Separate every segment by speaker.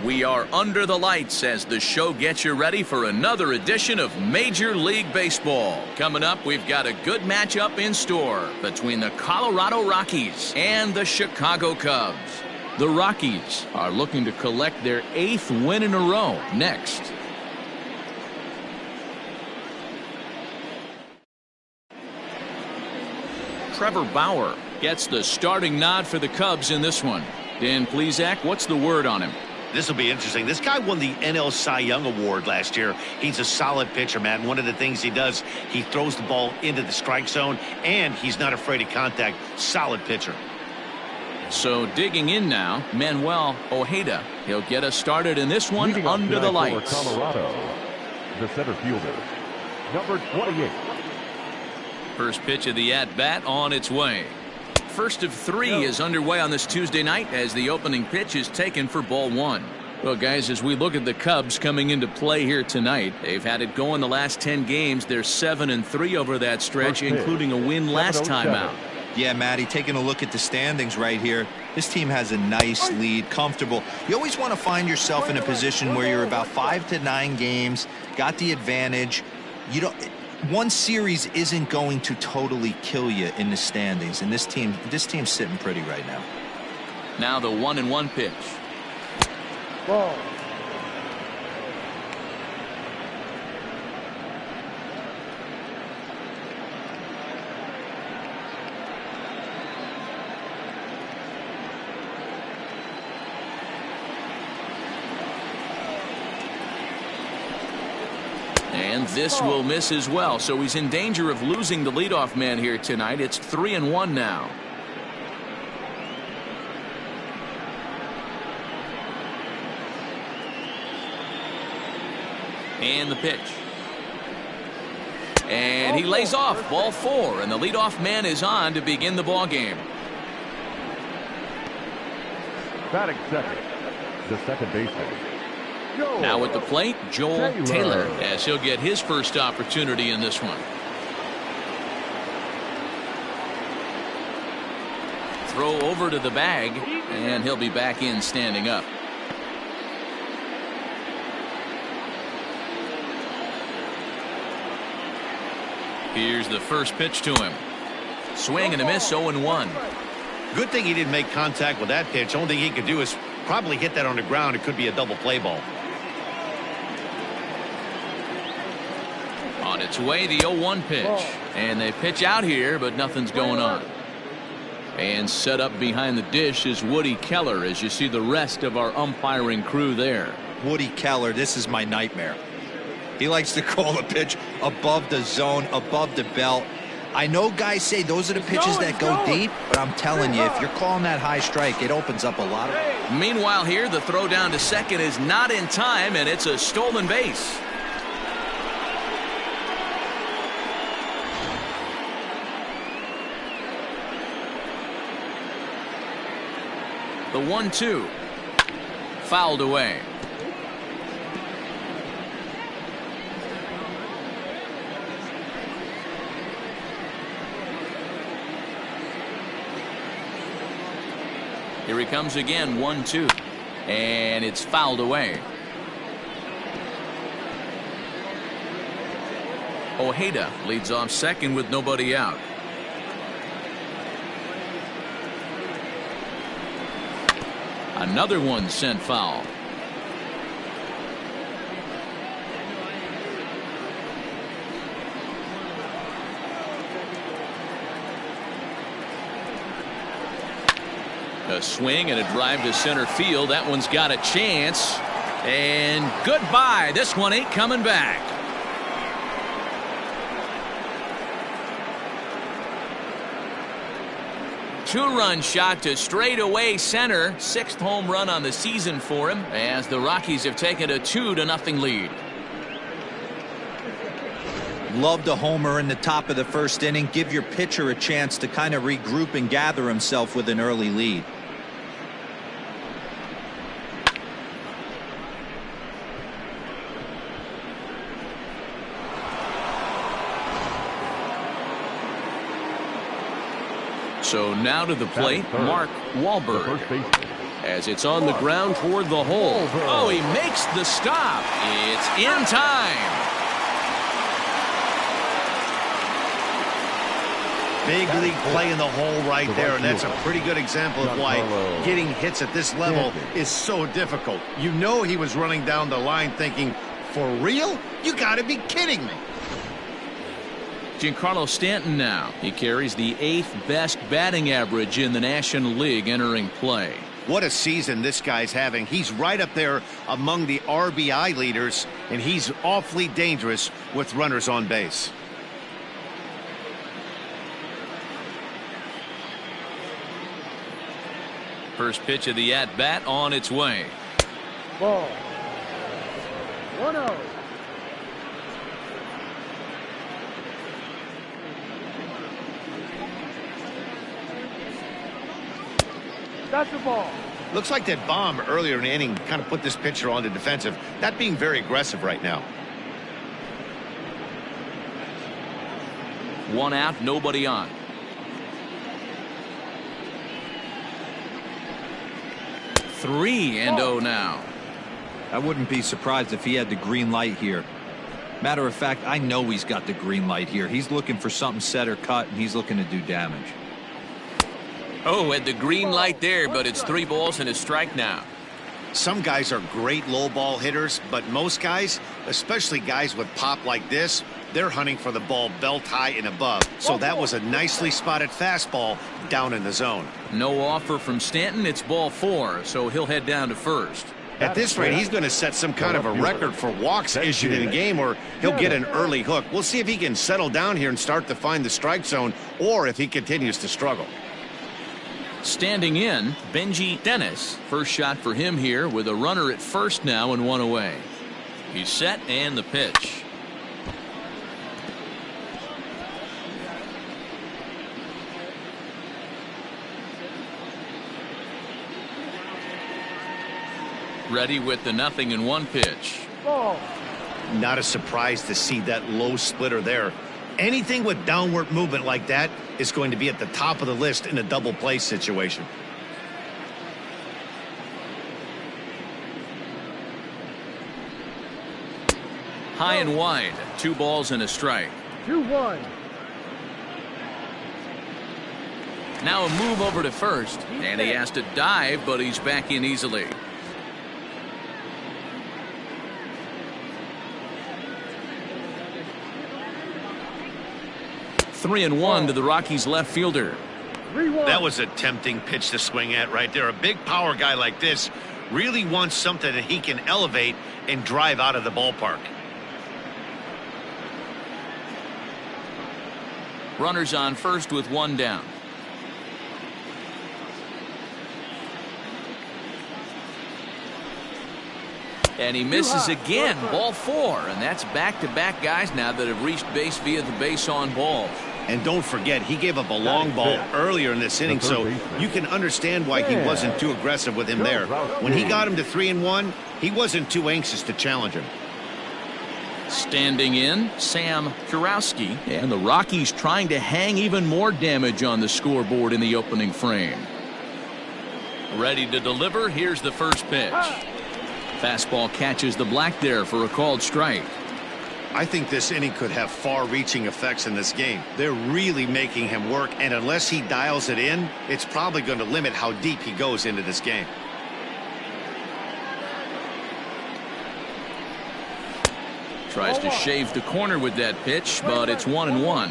Speaker 1: We are under the lights as the show gets you ready for another edition of Major League Baseball. Coming up, we've got a good matchup in store between the Colorado Rockies and the Chicago Cubs. The Rockies are looking to collect their 8th win in a row next. Trevor Bauer gets the starting nod for the Cubs in this one. Dan Plesac, what's the word on him?
Speaker 2: This will be interesting. This guy won the NL Cy Young Award last year. He's a solid pitcher, Matt. And one of the things he does, he throws the ball into the strike zone, and he's not afraid of contact. Solid pitcher.
Speaker 1: So digging in now, Manuel Ojeda. He'll get us started in this one under the lights.
Speaker 3: Colorado, the center fielder, number 28.
Speaker 1: First pitch of the at-bat on its way. First of 3 is underway on this Tuesday night as the opening pitch is taken for ball 1. Well, guys, as we look at the Cubs coming into play here tonight, they've had it going the last 10 games. They're 7-3 over that stretch, including a win last time out.
Speaker 4: Yeah, Matty, taking a look at the standings right here, this team has a nice lead, comfortable. You always want to find yourself in a position where you're about 5 to 9 games, got the advantage. You don't. One series isn't going to totally kill you in the standings, and this team's sitting pretty right now.
Speaker 1: Now the 1-1 pitch.
Speaker 3: Ball.
Speaker 1: And this will miss as well, so he's in danger of losing the leadoff man here tonight. It's 3-1 now. And the pitch. And he lays off, ball 4, and the leadoff man is on to begin the ball game.
Speaker 3: Batting second, the second baseman.
Speaker 1: Now at the plate, Joel Taylor, as he'll get his first opportunity in this one. Throw over to the bag, and he'll be back in standing up. Here's the first pitch to him. Swing and a miss, 0-1.
Speaker 2: Good thing he didn't make contact with that pitch. Only thing he could do is probably hit that on the ground. It could be a double play ball.
Speaker 1: On its way, the 0-1 pitch. And they pitch out here, but nothing's going on. And set up behind the dish is Woody Keller, as you see the rest of our umpiring crew there.
Speaker 4: Woody Keller, this is my nightmare. He likes to call a pitch above the zone, above the belt. I know guys say those are the pitches that go deep, but I'm telling you, if you're calling that high strike, it opens up a lot of...
Speaker 1: Meanwhile here, the throw down to second is not in time, and it's a stolen base. The 1-2. Fouled away. Here he comes again, 1-2. And it's fouled away. Ojeda leads off second with nobody out. Another one sent foul. A swing and a drive to center field. That one's got a chance. And goodbye. This one ain't coming back. Two-run shot to straightaway center. 6th home run on the season for him as the Rockies have taken a 2-0 lead.
Speaker 4: Loved a homer in the top of the first inning. Give your pitcher a chance to kind of regroup and gather himself with an early lead.
Speaker 1: So now to the plate, Mark Wahlberg. as it's on the ground toward the hole. Oh, he makes the stop. It's in time.
Speaker 2: Big league play in the hole right there, and that's a pretty good example of why getting hits at this level is so difficult. You know he was running down the line thinking, for real? You got to be kidding me.
Speaker 1: Giancarlo Stanton now. He carries the 8th best batting average in the National League entering play.
Speaker 2: What a season this guy's having. He's right up there among the RBI leaders, and he's awfully dangerous with runners on base.
Speaker 1: First pitch of the at-bat on its way.
Speaker 5: Ball. 1-0. That's the ball.
Speaker 2: Looks like that bomb earlier in the inning kind of put this pitcher on the defensive. Not being very aggressive right now.
Speaker 1: 1 out, nobody on. Three and 0 now.
Speaker 4: I wouldn't be surprised if he had the green light here. Matter of fact, I know he's got the green light here. He's looking for something set or cut, and he's looking to do damage.
Speaker 1: Oh, at the green light there, but it's 3 balls and a strike now.
Speaker 2: Some guys are great low ball hitters, but most guys, especially guys with pop like this, they're hunting for the ball belt high and above. So that was a nicely spotted fastball down in the zone.
Speaker 1: No offer from Stanton. It's ball 4, so he'll head down to first.
Speaker 2: At this rate, he's going to set some kind of a record for walks issued in a game, or he'll get an early hook. We'll see if he can settle down here and start to find the strike zone, or if he continues to struggle.
Speaker 1: Standing in, Benji Dennis. First shot for him here with a runner at first now and 1 away. He's set and the pitch. Ready with the 0-1 pitch.
Speaker 5: Ball.
Speaker 2: Not a surprise to see that low splitter there. Anything with downward movement like that is going to be at the top of the list in a double play situation.
Speaker 1: High and wide. 2 balls and a strike.
Speaker 5: 2-1.
Speaker 1: Now a move over to first, and he has to dive, but he's back in easily. Three and 1 to the Rockies left fielder.
Speaker 5: 3-1.
Speaker 2: That was a tempting pitch to swing at right there. A big power guy like this really wants something that he can elevate and drive out of the ballpark.
Speaker 1: Runners on first with 1 down. And he misses again. Ball 4, and that's back-to-back guys now that have reached base via the base on ball.
Speaker 2: And don't forget, he gave up a long ball earlier in this inning, so you can understand why he wasn't too aggressive with him there. When he got him to 3-1, he wasn't too anxious to challenge him.
Speaker 1: Standing in, Sam Kurowski, and the Rockies trying to hang even more damage on the scoreboard in the opening frame. Ready to deliver. Here's the first pitch. Fastball catches the black there for a called strike.
Speaker 2: I think this inning could have far-reaching effects in this game. They're really making him work, and unless he dials it in, it's probably going to limit how deep he goes into this game.
Speaker 1: Tries to shave the corner with that pitch, but it's 1-1.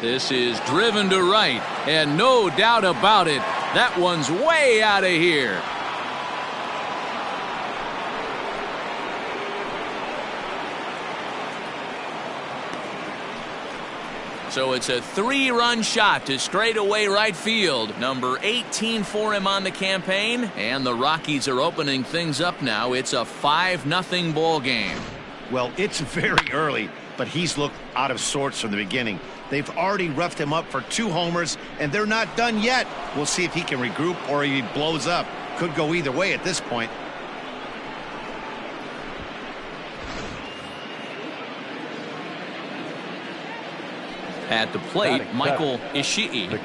Speaker 1: This is driven to right, and no doubt about it, that one's way out of here. So it's a 3-run shot to straightaway right field. Number 18 for him on the campaign, and the Rockies are opening things up now. It's a 5-0 ball game.
Speaker 2: Well, it's very early, but he's looked out of sorts from the beginning. They've already roughed him up for 2 homers, and they're not done yet. We'll see if he can regroup or he blows up. Could go either way at this point.
Speaker 1: At the plate, Michael Ishii.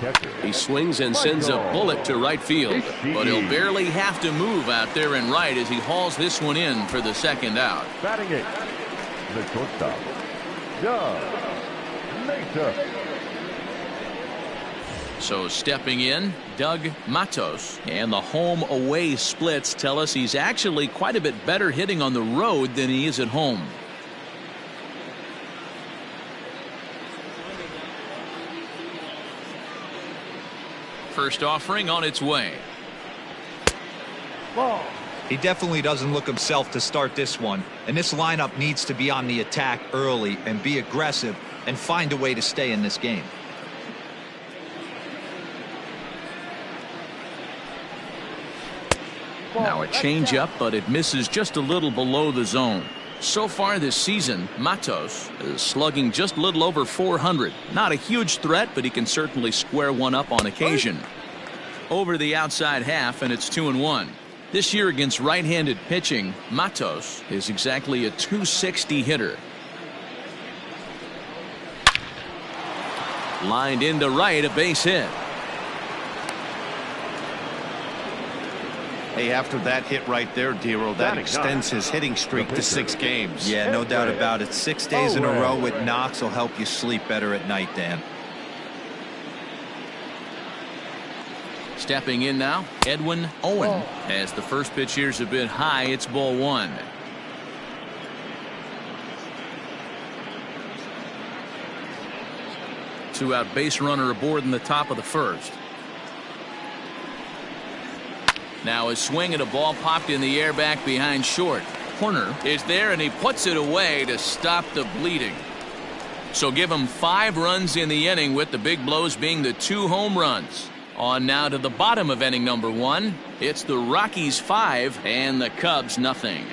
Speaker 1: He swings and sends a bullet to right field, but he'll barely have to move out there in right as he hauls this one in for the second out.
Speaker 3: Batting it, the shortstop, Doug Matos.
Speaker 1: So stepping in, Doug Matos. And the home-away splits tell us he's actually quite a bit better hitting on the road than he is at home. First offering on its way.
Speaker 5: Ball.
Speaker 4: He definitely doesn't look himself to start this one, and this lineup needs to be on the attack early and be aggressive and find a way to stay in this game.
Speaker 1: Now a changeup, but it misses just a little below the zone. So far this season, Matos is slugging just a little over 400. Not a huge threat, but he can certainly square one up on occasion. Over the outside half, and it's 2-1. This year against right-handed pitching, Matos is exactly a .260 hitter. Lined into right, a base hit.
Speaker 2: Hey, after that hit right there, Dero, that extends his hitting streak to 6 games.
Speaker 4: Yeah, no doubt about it. 6 days in a row with knocks will help you sleep better at night, Dan.
Speaker 1: Stepping in now, Edwin Owen. As the first pitch here's a bit high, it's ball 1. Two-out base runner aboard in the top of the first. Now a swing and a ball popped in the air back behind short. Horner is there and he puts it away to stop the bleeding. So give him 5 runs in the inning, with the big blows being the 2 home runs. On now to the bottom of inning number 1. It's the Rockies 5 and the Cubs nothing.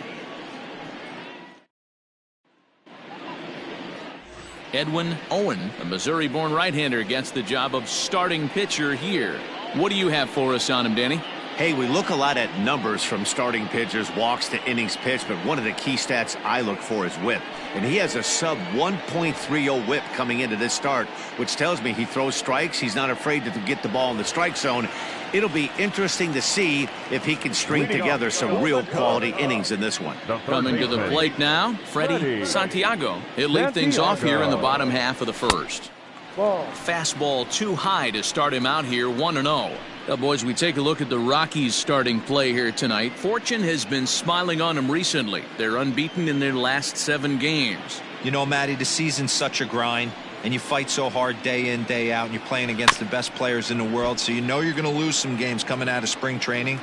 Speaker 1: Edwin Owen, a Missouri-born right-hander, gets the job of starting pitcher here. What do you have for us on him, Danny?
Speaker 2: Hey, we look a lot at numbers from starting pitchers, walks to innings pitched, but one of the key stats I look for is whip. And he has a sub 1.30 whip coming into this start, which tells me he throws strikes. He's not afraid to get the ball in the strike zone. It'll be interesting to see if he can string together some real quality innings in this one.
Speaker 1: Coming to the plate now, Freddie Santiago. He'll lead things off here in the bottom half of the first. Fastball too high to start him out here, 1-0. Now, boys, we take a look at the Rockies starting play here tonight. Fortune has been smiling on them recently. They're unbeaten in their last 7 games.
Speaker 4: You know, Matty, the season's such a grind, and you fight so hard day in, day out, and you're playing against the best players in the world, so you know you're going to lose some games coming out of spring training.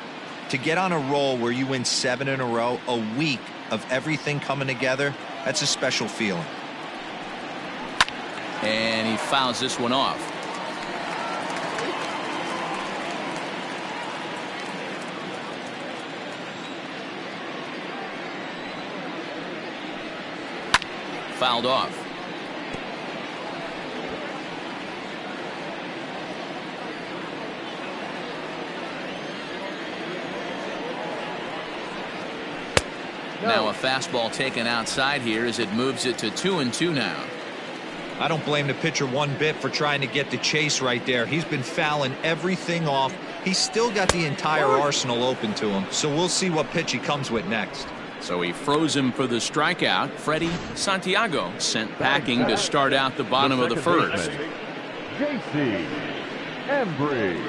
Speaker 4: To get on a roll where you win 7 in a row, a week of everything coming together, that's a special feeling.
Speaker 1: And he fouls this one off. Fouled off. Now a fastball taken outside here as it moves it to 2-2 now.
Speaker 4: I don't blame the pitcher one bit for trying to get the chase right there. He's been fouling everything off. He's still got the entire arsenal open to him, so we'll see what pitch he comes with next.
Speaker 1: So he froze him for the strikeout. Freddie Santiago sent packing to start out the bottom of the first.
Speaker 3: J.C. Embry.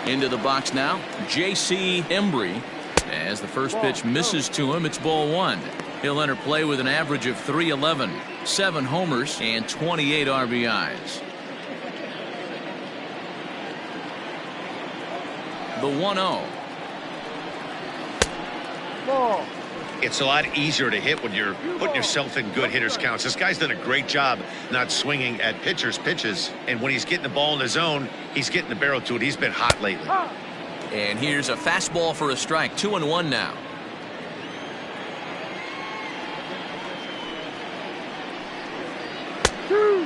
Speaker 1: Into the box now, J.C. Embry. As the first pitch misses to him, it's ball 1. He'll enter play with an average of .311, 7 homers, and 28 RBIs. The 1-0.
Speaker 2: It's a lot easier to hit when you're putting yourself in good hitters counts. This guy's done a great job not swinging at pitchers' pitches, and when he's getting the ball in the zone, he's getting the barrel to it. He's been hot lately.
Speaker 1: And here's a fastball for a strike. 2-1 now.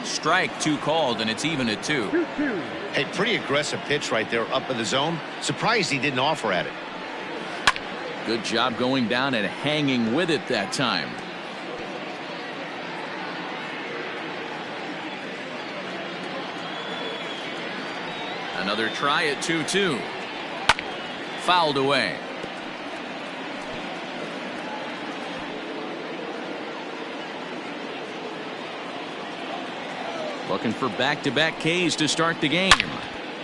Speaker 1: Strike two called, and it's even at 2.
Speaker 5: 2-2.
Speaker 2: Hey, pretty aggressive pitch right there up in the zone. Surprised he didn't offer at it.
Speaker 1: Good job going down and hanging with it that time. Another try at 2-2. Fouled away. Looking for back-to-back Ks to start the game.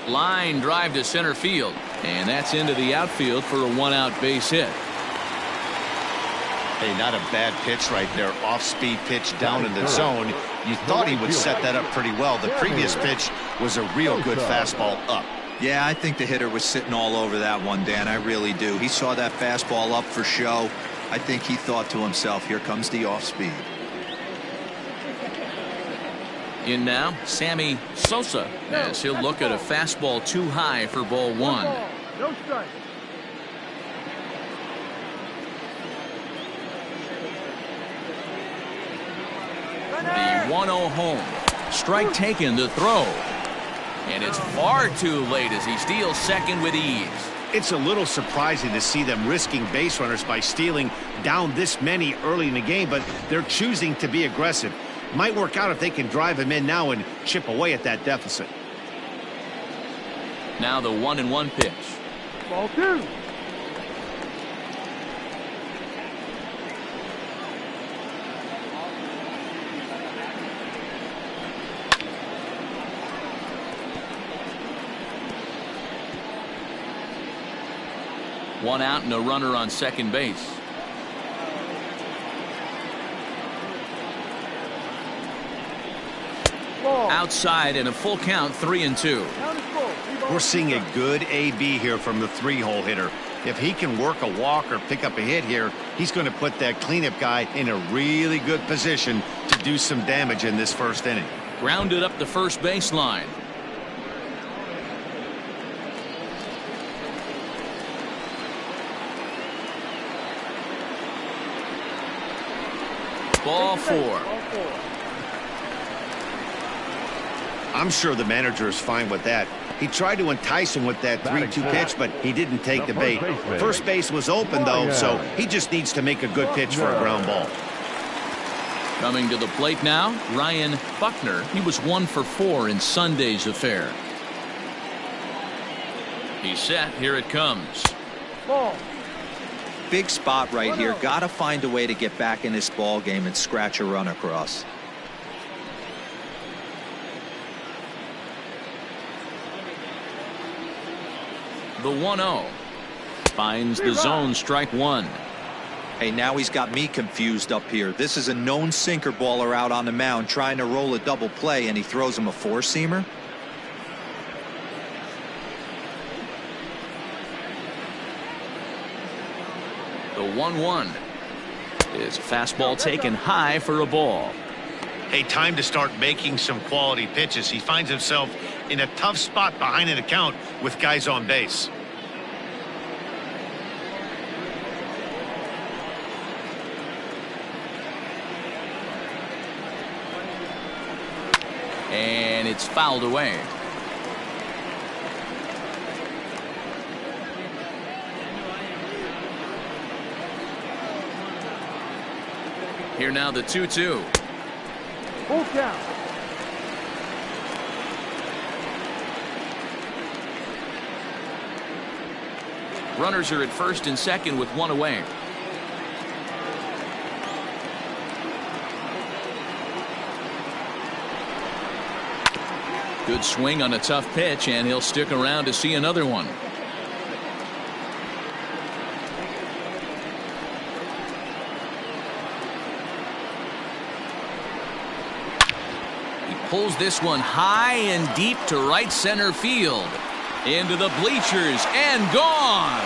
Speaker 1: Line drive to center field. And that's into the outfield for a one-out base hit.
Speaker 2: Hey, not a bad pitch right there. Off-speed pitch down in the zone. You thought he would set that up pretty well. The previous pitch was a real good fastball up.
Speaker 4: Yeah, I think the hitter was sitting all over that one, Dan. I really do. He saw that fastball up for show. I think he thought to himself, here comes the off-speed.
Speaker 1: In now, Sammy Sosa, as he'll look at a fastball too high for ball 1.
Speaker 5: Ball. No strike.
Speaker 1: The 1-0 home. Strike taken to throw. And it's far too late as he steals second with ease.
Speaker 2: It's a little surprising to see them risking base runners by stealing down this many early in the game, but they're choosing to be aggressive. Might work out if they can drive him in now and chip away at that deficit.
Speaker 1: Now the 1-1 pitch.
Speaker 5: Ball 2.
Speaker 1: One out and a runner on second base.
Speaker 5: Ball.
Speaker 1: Outside and a full count, 3-2.
Speaker 5: Count is full.
Speaker 2: We're seeing a good AB here from the 3-hole hitter. If he can work a walk or pick up a hit here, he's going to put that cleanup guy in a really good position to do some damage in this first inning.
Speaker 1: Grounded up the first baseline. Ball 4.
Speaker 5: Ball 4.
Speaker 2: I'm sure the manager is fine with that. He tried to entice him with that 3-2 pitch, but he didn't take the bait. First base was open, though, so he just needs to make a good pitch for a ground ball.
Speaker 1: Coming to the plate now, Ryan Buckner. He was 1 for 4 in Sunday's affair. He's set. Here it comes.
Speaker 5: Ball.
Speaker 4: Big spot right here. Got to find a way to get back in this ball game and scratch a run across.
Speaker 1: The 1-0 finds the zone, strike 1.
Speaker 4: Hey, now he's got me confused up here. This is a known sinker baller out on the mound trying to roll a double play, and he throws him a four-seamer.
Speaker 1: The 1-1 is a fastball taken high for a ball.
Speaker 2: Hey, time to start making some quality pitches. He finds himself in a tough spot behind an account with guys on base.
Speaker 1: And it's fouled away. Here now the 2-2.
Speaker 5: Full count.
Speaker 1: Runners are at first and second with one away. Good swing on a tough pitch, and he'll stick around to see another one. He pulls this one high and deep to right center field. Into the bleachers and gone.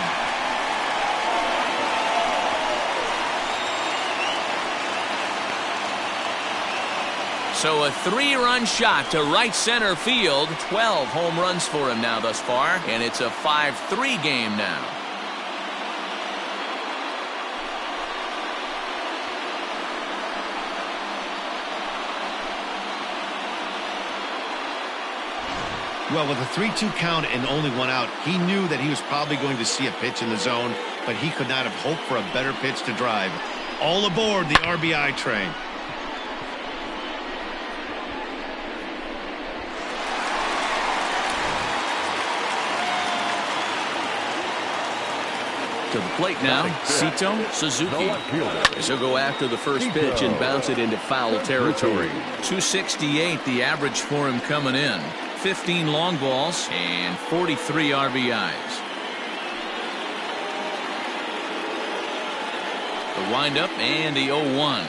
Speaker 1: So a 3-run shot to right center field. 12 home runs for him now thus far, and it's a 5-3 game now.
Speaker 2: Well, with a 3-2 count and only one out, he knew that he was probably going to see a pitch in the zone, but he could not have hoped for a better pitch to drive. All aboard the RBI train.
Speaker 1: To the plate now, Sito Suzuki. He'll go after the first pitch and bounce it into foul territory. 268 the average for him coming in. 15 long balls and 43 RBIs. The windup and the 0-1.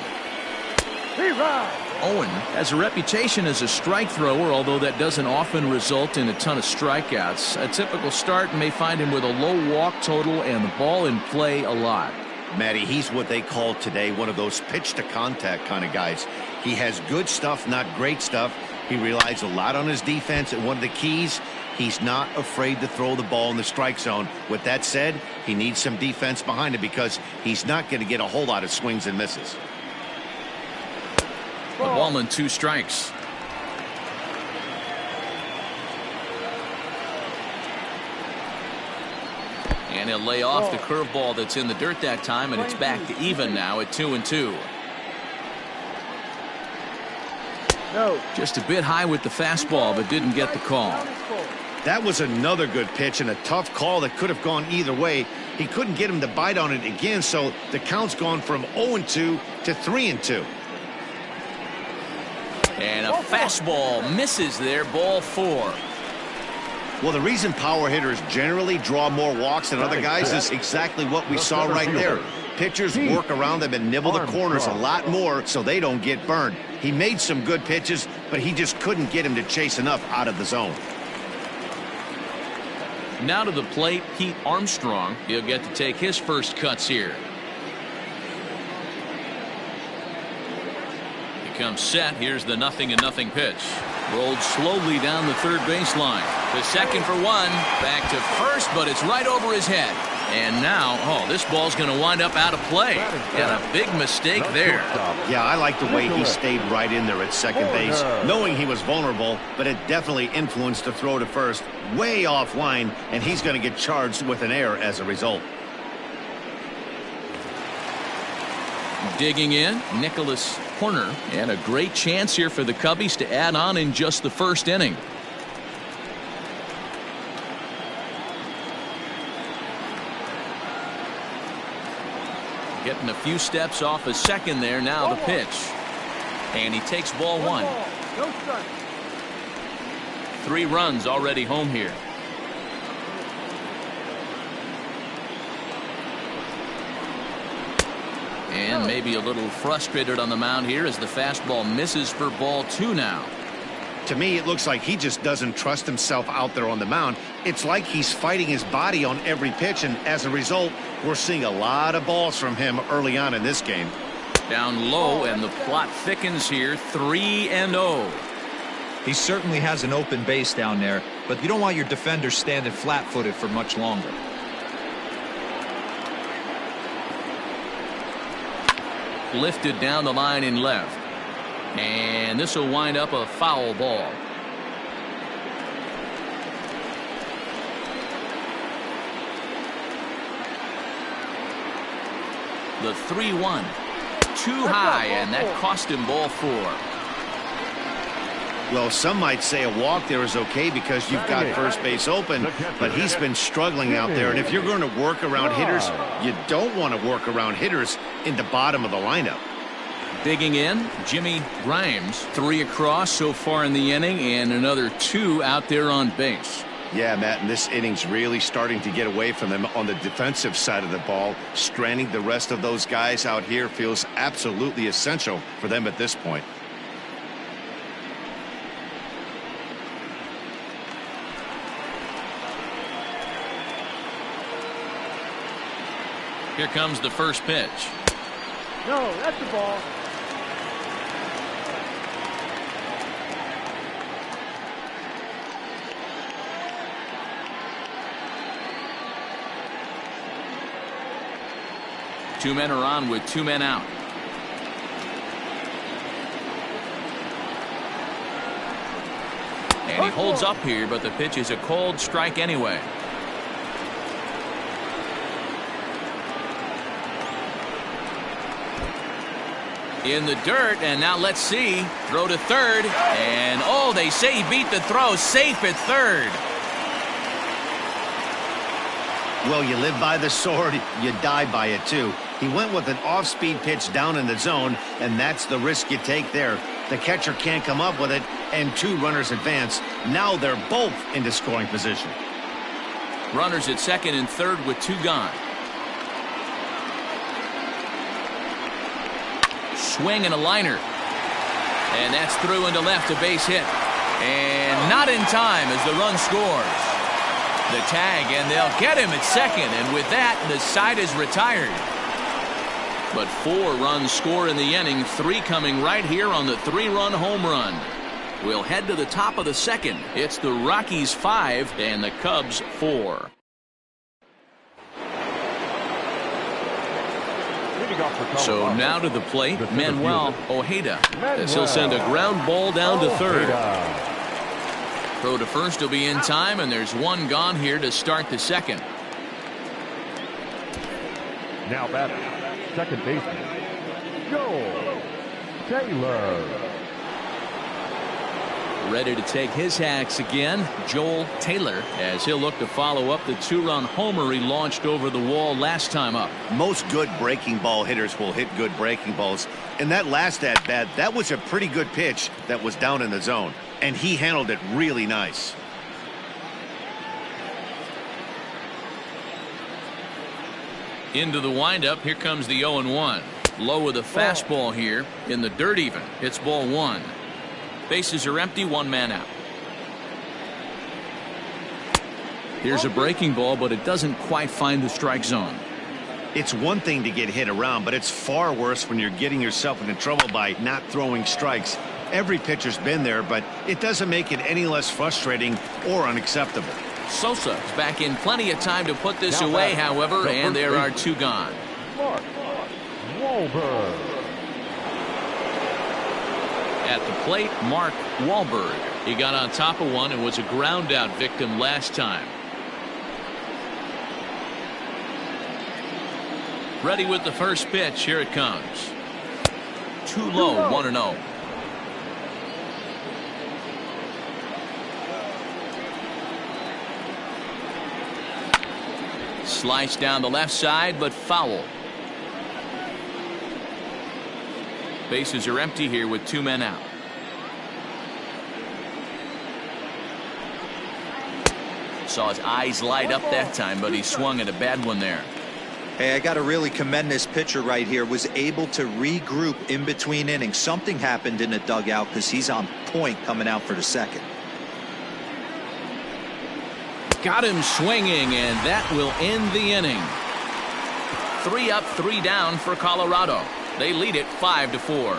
Speaker 1: Owen has a reputation as a strike thrower, although that doesn't often result in a ton of strikeouts. A typical start may find him with a low walk total and the ball in play a lot.
Speaker 2: Matty, he's what they call today one of those pitch to contact kind of guys. He has good stuff, not great stuff. He relies a lot on his defense, and one of the keys, he's not afraid to throw the ball in the strike zone. With that said, he needs some defense behind him because he's not going to get a whole lot of swings and misses.
Speaker 1: A ball and 2 strikes. And he'll lay off the curveball that's in the dirt that time, and it's back to even now at 2-2.
Speaker 5: No.
Speaker 1: Just a bit high with the fastball, but didn't get the call.
Speaker 2: That was another good pitch and a tough call that could have gone either way. He couldn't get him to bite on it again, so the count's gone from 0-2 to 3-2.
Speaker 1: And a fastball misses there, ball 4.
Speaker 2: Well, the reason power hitters generally draw more walks than other guys is exactly what we saw right there. Pitchers work around them and nibble the corners a lot more so they don't get burned. He made some good pitches, but he just couldn't get him to chase enough out of the zone.
Speaker 1: Now to the plate, Pete Armstrong. He'll get to take his first cuts here. He comes set. Here's the 0-0 pitch. Rolled slowly down the third baseline. To second for 1. Back to first, but it's right over his head. And now, this ball's going to wind up out of play. And a big mistake there.
Speaker 2: Yeah, I like the way he stayed right in there at second base, knowing he was vulnerable, but it definitely influenced the throw to first, way offline, and he's going to get charged with an error as a result.
Speaker 1: Digging in, Nicholas Horner, and a great chance here for the Cubbies to add on in just the first inning. Getting a few steps off his second there. Now the pitch. And he takes ball 1.
Speaker 5: No strike.
Speaker 1: 3 runs already home here. And maybe a little frustrated on the mound here as the fastball misses for ball 2 now.
Speaker 2: To me, it looks like he just doesn't trust himself out there on the mound. It's like he's fighting his body on every pitch, and as a result, we're seeing a lot of balls from him early on in this game.
Speaker 1: Down low, and the plot thickens here. 3-0.
Speaker 4: He certainly has an open base down there, but you don't want your defender standing flat-footed for much longer.
Speaker 1: Lifted down the line in left. And this will wind up a foul ball. The 3-1. Too high, and that cost him ball 4.
Speaker 2: Well, some might say a walk there is okay because you've got first base open, but he's been struggling out there. And if you're going to work around hitters, you don't want to work around hitters in the bottom of the lineup.
Speaker 1: Digging in, Jimmy Grimes. 3 across so far in the inning, and another 2 out there on base.
Speaker 2: Yeah, Matt, and this inning's really starting to get away from them on the defensive side of the ball. Stranding the rest of those guys out here feels absolutely essential for them at this point.
Speaker 1: Here comes the first pitch.
Speaker 5: No, that's the ball.
Speaker 1: Two men are on with 2 men out. And he holds up here, but the pitch is a cold strike anyway. In the dirt, and now let's see. Throw to third, and oh, they say he beat the throw. Safe at third.
Speaker 2: Well, you live by the sword, you die by it too. He went with an off-speed pitch down in the zone, and that's the risk you take there. The catcher can't come up with it, and 2 runners advance. Now they're both into scoring position.
Speaker 1: Runners at second and third with 2 gone. Swing and a liner. And that's through into left, a base hit. And not in time as the run scores. The tag, and they'll get him at second. And with that, the side is retired. But 4 runs score in the inning, 3 coming right here on the 3-run home run. We'll head to the top of the second. It's the Rockies 5 and the Cubs 4. So now to the plate, Manuel Ojeda, as he'll send a ground ball down to third. Throw to first will be in time, and there's 1 gone here to start the second.
Speaker 3: Now batting, second baseman, Joel Taylor.
Speaker 1: Ready to take his hacks again, Joel Taylor, as he'll look to follow up the 2-run homer he launched over the wall last time up.
Speaker 2: Most good breaking ball hitters will hit good breaking balls. In that last at-bat, that was a pretty good pitch that was down in the zone, and he handled it really nice.
Speaker 1: Into the windup, here comes the 0-1. Low with a fastball here, in the dirt even. It's ball 1. Bases are empty, 1 man out. Here's a breaking ball, but it doesn't quite find the strike zone.
Speaker 2: It's one thing to get hit around, but it's far worse when you're getting yourself into trouble by not throwing strikes. Every pitcher's been there, but it doesn't make it any less frustrating or unacceptable.
Speaker 1: Sosa is back in plenty of time to put this away, however, and there are 2 gone.
Speaker 3: Mark Wahlberg.
Speaker 1: At the plate, Mark Wahlberg. He got on top of one and was a ground out victim last time. Ready with the first pitch. Here it comes. Too low, 1-0. Slice down the left side, but foul. Bases are empty here with 2 men out. Saw his eyes light up that time, but he swung at a bad one there.
Speaker 4: Hey, I got to really commend this pitcher right here. Was able to regroup in between innings. Something happened in the dugout because he's on point coming out for the second.
Speaker 1: Got him swinging, and that will end the inning. 3 up, 3 down for Colorado. They lead it 5-4.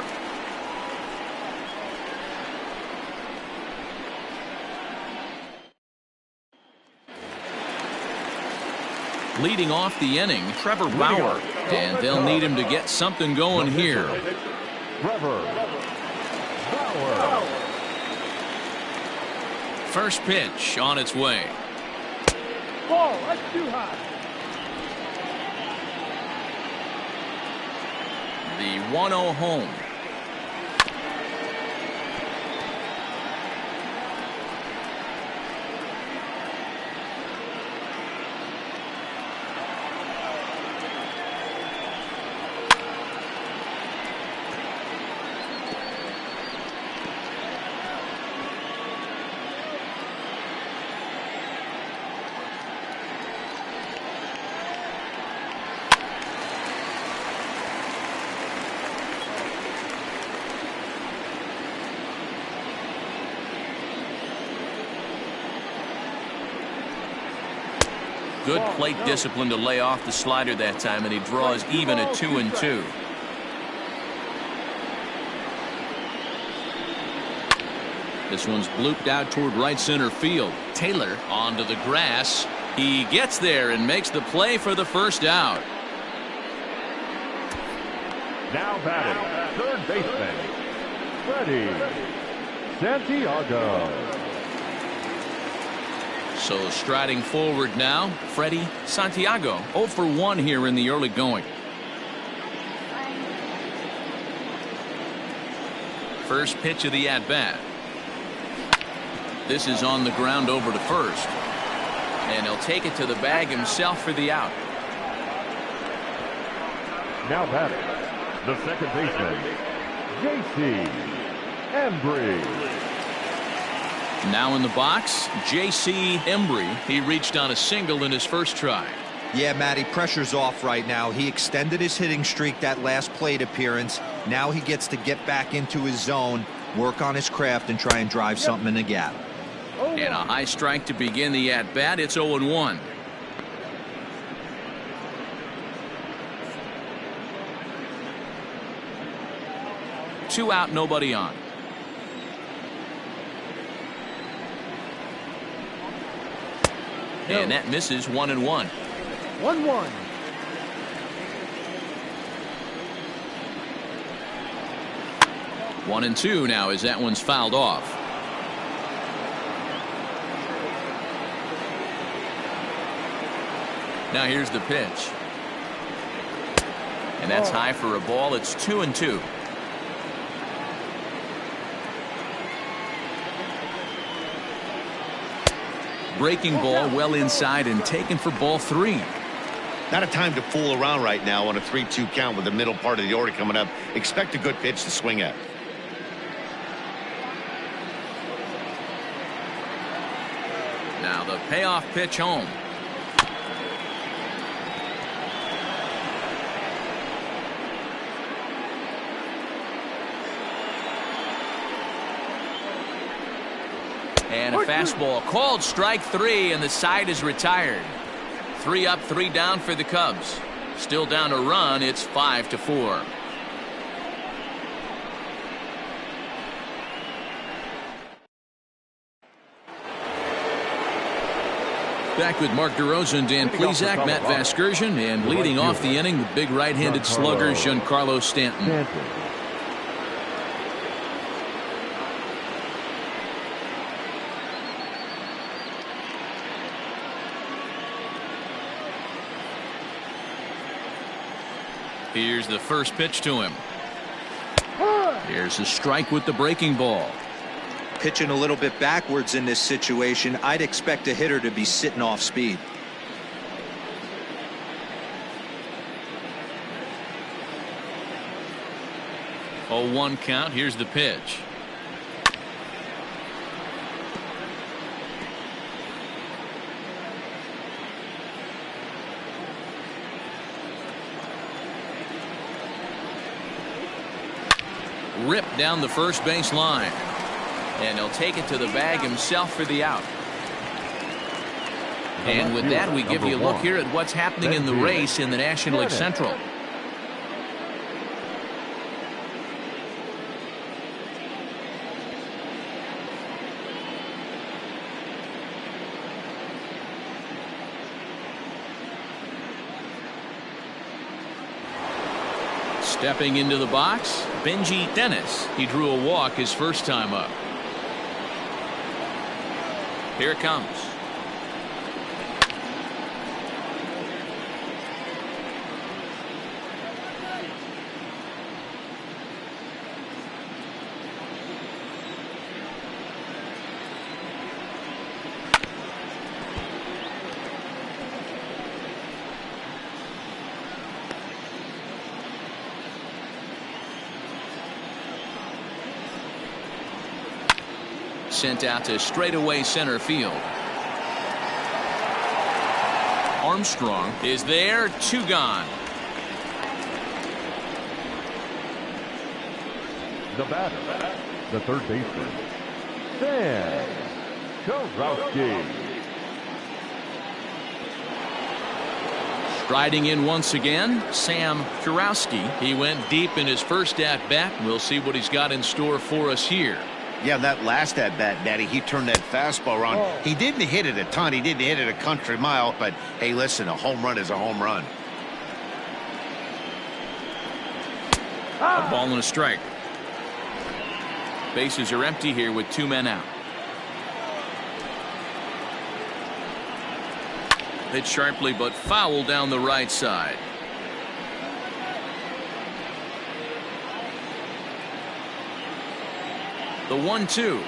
Speaker 1: Leading off the inning, Trevor Bauer, and they'll need him to get something going here.
Speaker 3: Trevor Bauer.
Speaker 1: First pitch on its way.
Speaker 5: Ball, that's too high.
Speaker 1: The 1-0 home. Good plate discipline to lay off the slider that time, and he draws even at 2-2. This one's blooped out toward right center field. Taylor onto the grass. He gets there and makes the play for the first out.
Speaker 3: Now batting, third baseman, Freddie Santiago.
Speaker 1: So striding forward now, Freddie Santiago. 0 for 1 here in the early going. First pitch of the at-bat. This is on the ground over to first. And he'll take it to the bag himself for the out.
Speaker 3: Now batting, the second baseman, J.C. Embry.
Speaker 1: Now in the box, J.C. Embry. He reached on a single in his first try.
Speaker 4: Yeah, Matty, pressure's off right now. He extended his hitting streak that last plate appearance. Now he gets to get back into his zone, work on his craft, and try and drive something in the gap.
Speaker 1: And a high strike to begin the at-bat. It's 0-1. Two out, nobody on. And that misses. 1-1.
Speaker 5: 1-1.
Speaker 1: One and two now as that one's fouled off. Now here's the pitch. And that's high for a ball. It's 2-2. Breaking ball well inside and taken for ball 3.
Speaker 2: Not a time to fool around right now on a 3-2 count with the middle part of the order coming up. Expect a good pitch to swing at.
Speaker 1: Now the payoff pitch home. And a fastball called strike 3, and the side is retired. 3 up, 3 down for the Cubs. Still down a run. It's 5-4. Back with Mark DeRosa and Dan Plesac, Matt Vasgersian, and leading off the inning, the big right-handed slugger, Giancarlo Stanton. Here's the first pitch to him. Here's a strike with the breaking ball.
Speaker 4: Pitching a little bit backwards in this situation, I'd expect a hitter to be sitting off speed.
Speaker 1: Oh, 1 count. Here's the pitch. Ripped down the first base line. And he'll take it to the bag himself for the out. And with that, we give you a look here at what's happening in the race in the National League Central. Stepping into the box, Benji Dennis. He drew a walk his first time up. Here it comes. Sent out to straightaway center field. Armstrong is there. 2 gone.
Speaker 3: The batter, the third baseman, Sam Kurowski.
Speaker 1: Striding in once again, Sam Kurowski. He went deep in his first at-bat. We'll see what he's got in store for us here.
Speaker 2: Yeah, that last at-bat, Daddy, he turned that fastball around. He didn't hit it a ton. He didn't hit it a country mile. But, hey, listen, a home run is a home run.
Speaker 1: A ball and a strike. Bases are empty here with 2 men out. Hit sharply but foul down the right side. The 1-2.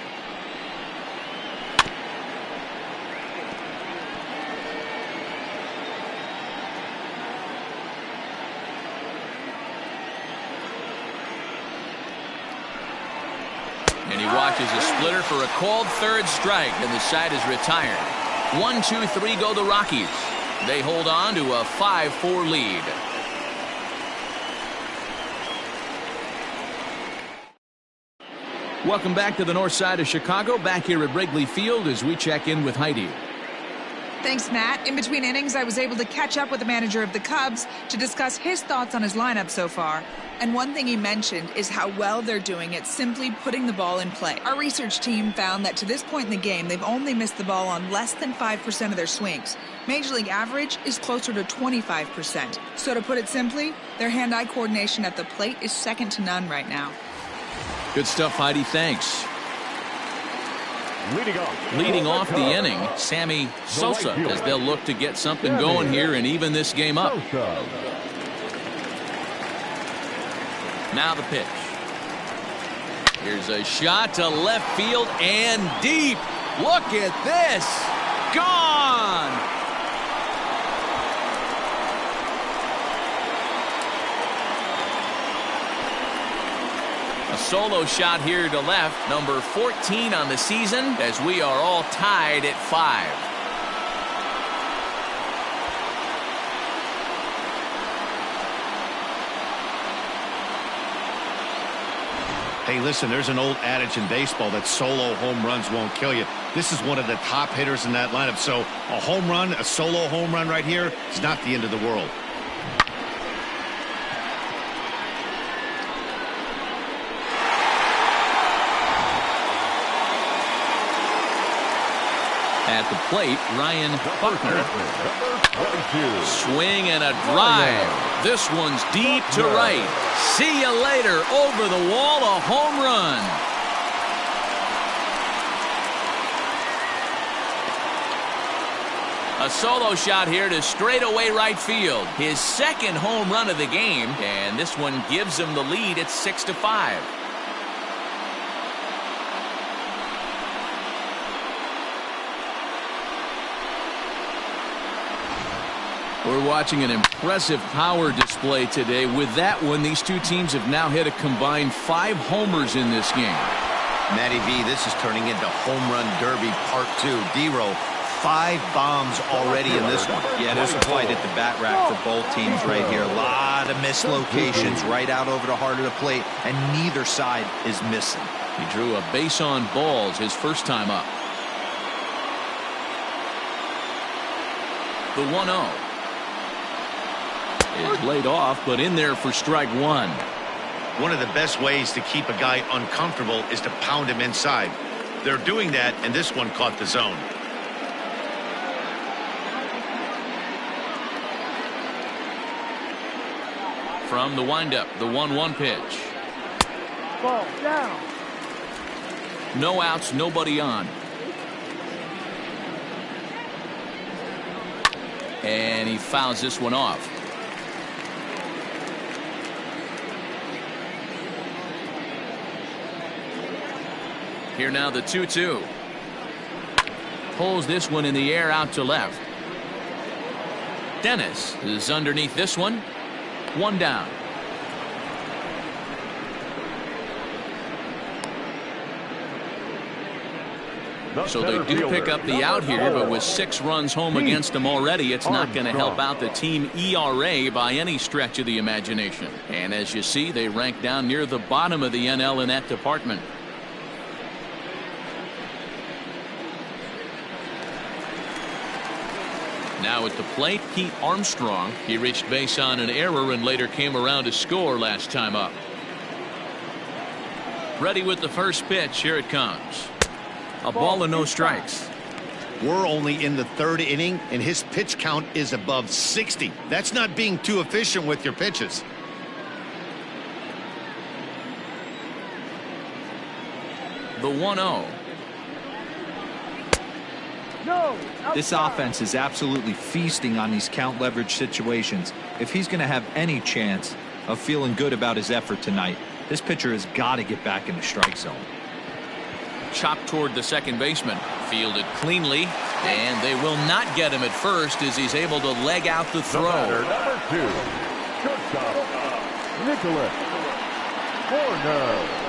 Speaker 1: And he watches a splitter for a called third strike, and the side is retired. 1-2-3 go the Rockies. They hold on to a 5-4 lead. Welcome back to the north side of Chicago, back here at Wrigley Field as we check in with Heidi.
Speaker 6: Thanks, Matt. In between innings, I was able to catch up with the manager of the Cubs to discuss his thoughts on his lineup so far. And one thing he mentioned is how well they're doing at simply putting the ball in play. Our research team found that to this point in the game, they've only missed the ball on less than 5% of their swings. Major League average is closer to 25%. So to put it simply, their hand-eye coordination at the plate is second to none right now.
Speaker 1: Good stuff, Heidi. Thanks. Leading off the inning, Sammy Sosa, as they'll look to get something going here and even this game up. Now the pitch. Here's a shot to left field and deep. Look at this. Gone. A solo shot here to left, number 14 on the season, as we are all tied at 5.
Speaker 2: Hey, listen, there's an old adage in baseball that solo home runs won't kill you. This is one of the top hitters in that lineup. So a home run, a solo home run right here is not the end of the world.
Speaker 1: At the plate, Ryan Buckner. Swing and a drive. This one's deep to right. See you later. Over the wall, a home run. A solo shot here to straightaway right field. His second home run of the game, and this one gives him the lead at 6-5. We're watching an impressive power display today. With that one, these two teams have now hit a combined 5 homers in this game.
Speaker 4: Matty V, this is turning into home run derby part 2. D-Row, 5 bombs already in this one. Yeah, there's a fight at the bat rack for both teams right here. A lot of mislocations right out over the heart of the plate, and neither side is missing.
Speaker 1: He drew a base on balls his first time up. The 1-0. Is laid off, but in there for strike 1.
Speaker 2: One of the best ways to keep a guy uncomfortable is to pound him inside. They're doing that, and this one caught the zone.
Speaker 1: From the windup, the 1-1 pitch.
Speaker 5: Ball down.
Speaker 1: No outs, nobody on. And he fouls this one off. Here now the 2-2. Pulls this one in the air out to left. Dennis is underneath this one. 1 down. So they do pick up the out here, but with 6 runs home against them already, it's not going to help out the team ERA by any stretch of the imagination. And as you see, they rank down near the bottom of the NL in that department. Now at the plate, Pete Armstrong. He reached base on an error and later came around to score last time up. Ready with the first pitch. Here it comes. A ball and no strikes.
Speaker 2: We're only in the 3rd inning, and his pitch count is above 60. That's not being too efficient with your pitches.
Speaker 1: The 1-0.
Speaker 5: No.
Speaker 4: This
Speaker 5: outside.
Speaker 4: offense is absolutely feasting on these count leverage situations. If he's going to have any chance of feeling good about his effort tonight, this pitcher has got to get back in the strike zone.
Speaker 1: Chopped toward the second baseman. Fielded cleanly, and they will not get him at first as he's able to leg out the
Speaker 3: The
Speaker 1: throw.
Speaker 3: batter, number 2, shortstop, Nicholas Horner.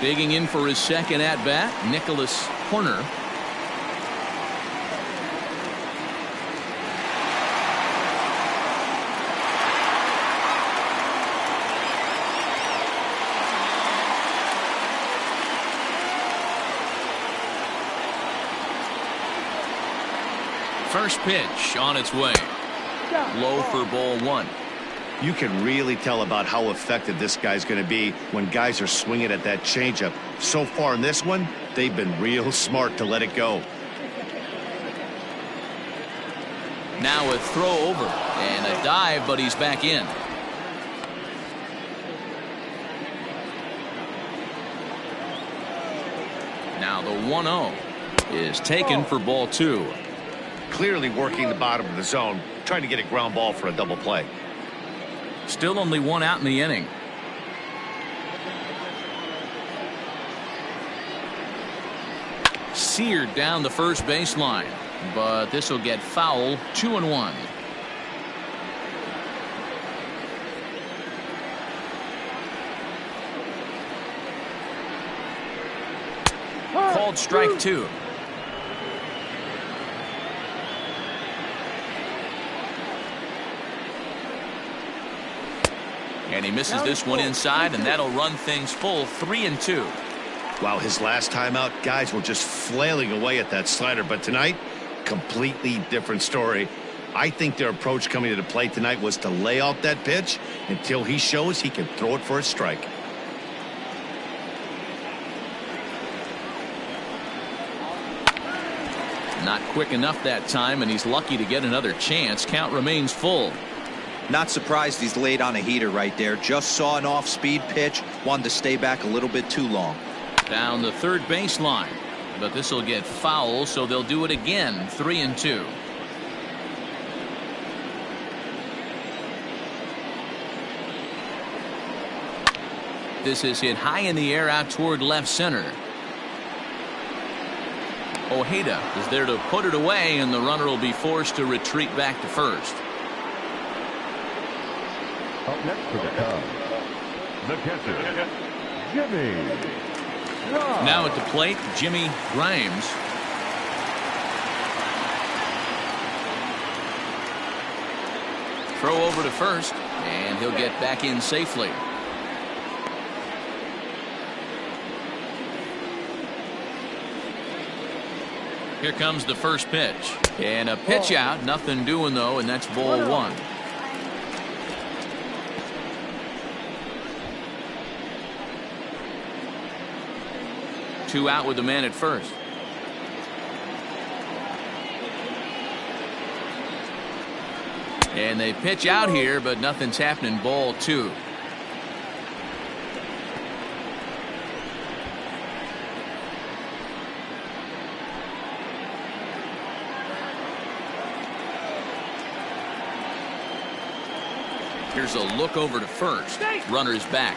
Speaker 1: Digging in for his second at-bat, Nicholas Horner. First pitch on its way. Low for ball 1.
Speaker 2: You can really tell about how effective this guy's going to be when guys are swinging at that changeup. So far in this one, they've been real smart to let it go.
Speaker 1: Now a throw over and a dive, but he's back in. Now the 1-0 is taken for ball 2.
Speaker 2: Clearly working the bottom of the zone, trying to get a ground ball for a double play.
Speaker 1: Still only one out in the inning. Seared down the first baseline, but this will get foul. 2-1. Called strike 2. And he misses this one inside, and that'll run things full. 3-2.
Speaker 2: Wow, his last time out, guys were just flailing away at that slider. But tonight, completely different story. I think their approach coming to the plate tonight was to lay off that pitch until he shows he can throw it for a strike.
Speaker 1: Not quick enough that time, and he's lucky to get another chance. Count remains full.
Speaker 4: Not surprised he's laid on a heater right there. Just saw an off-speed pitch. Wanted to stay back a little bit too long.
Speaker 1: Down the third baseline, but this will get foul, so they'll do it again. 3-2. This is hit high in the air out toward left center. Ojeda is there to put it away, and the runner will be forced to retreat back to first.
Speaker 3: Up next for the Cubs, the catcher, Jimmy.
Speaker 1: Now at the plate, Jimmy Grimes. Throw over to first, and he'll get back in safely. Here comes the first pitch, and a pitch out. Nothing doing though, and that's ball 1. Two out with the man at first. And they pitch out here, but nothing's happening. Ball 2. Here's a look over to first. Runner's back.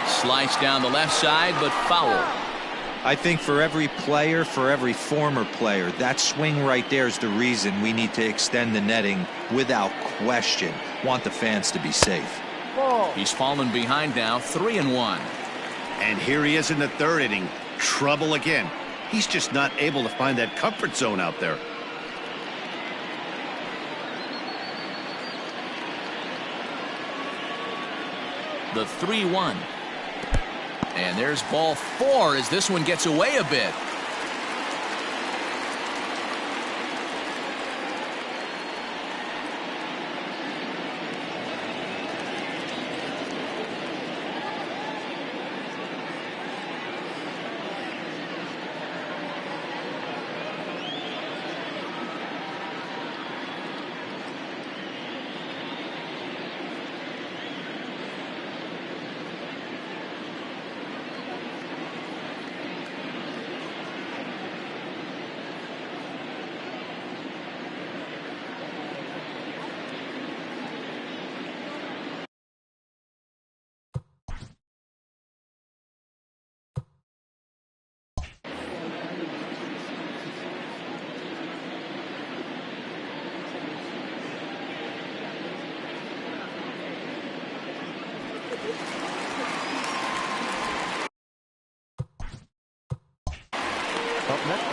Speaker 1: Slice down the left side, but foul.
Speaker 4: I think for every player, for every former player, that swing right there is the reason we need to extend the netting without question. Want the fans to be safe.
Speaker 1: He's fallen behind now. 3-1.
Speaker 2: And here he is in the third inning. Trouble again. He's just not able to find that comfort zone out there.
Speaker 1: The 3-1. And there's ball 4 as this one gets away a bit.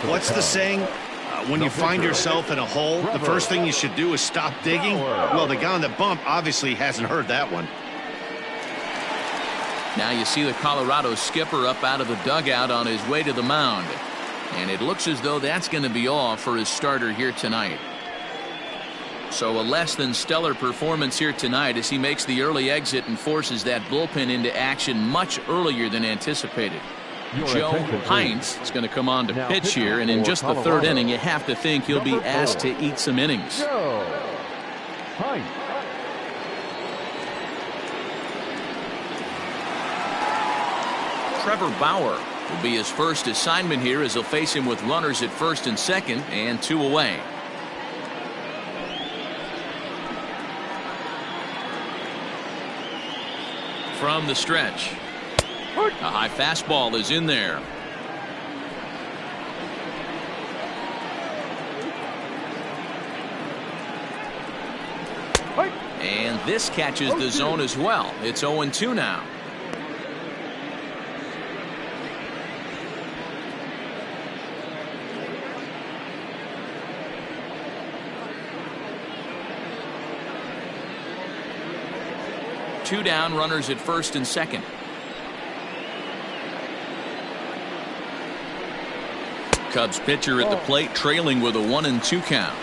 Speaker 2: What's the saying? When you find yourself in a hole, the first thing you should do is stop digging. Well, the guy on the bump obviously hasn't heard that one.
Speaker 1: Now you see the Colorado skipper up out of the dugout on his way to the mound. And it looks as though that's going to be all for his starter here tonight. So a less than stellar performance here tonight as he makes the early exit and forces that bullpen into action much earlier than anticipated. Joe Heinz is going to come on to pitch here, and in just the third inning, you have to think he'll be asked to eat some innings. Trevor Bauer will be his first assignment here as he'll face him with runners at first and second and 2 away. From the stretch. A high fastball is in there. And this catches the zone as well. It's 0-2 now. Two down, runners at first and second. Cubs pitcher at the plate, trailing with a 1-2 count.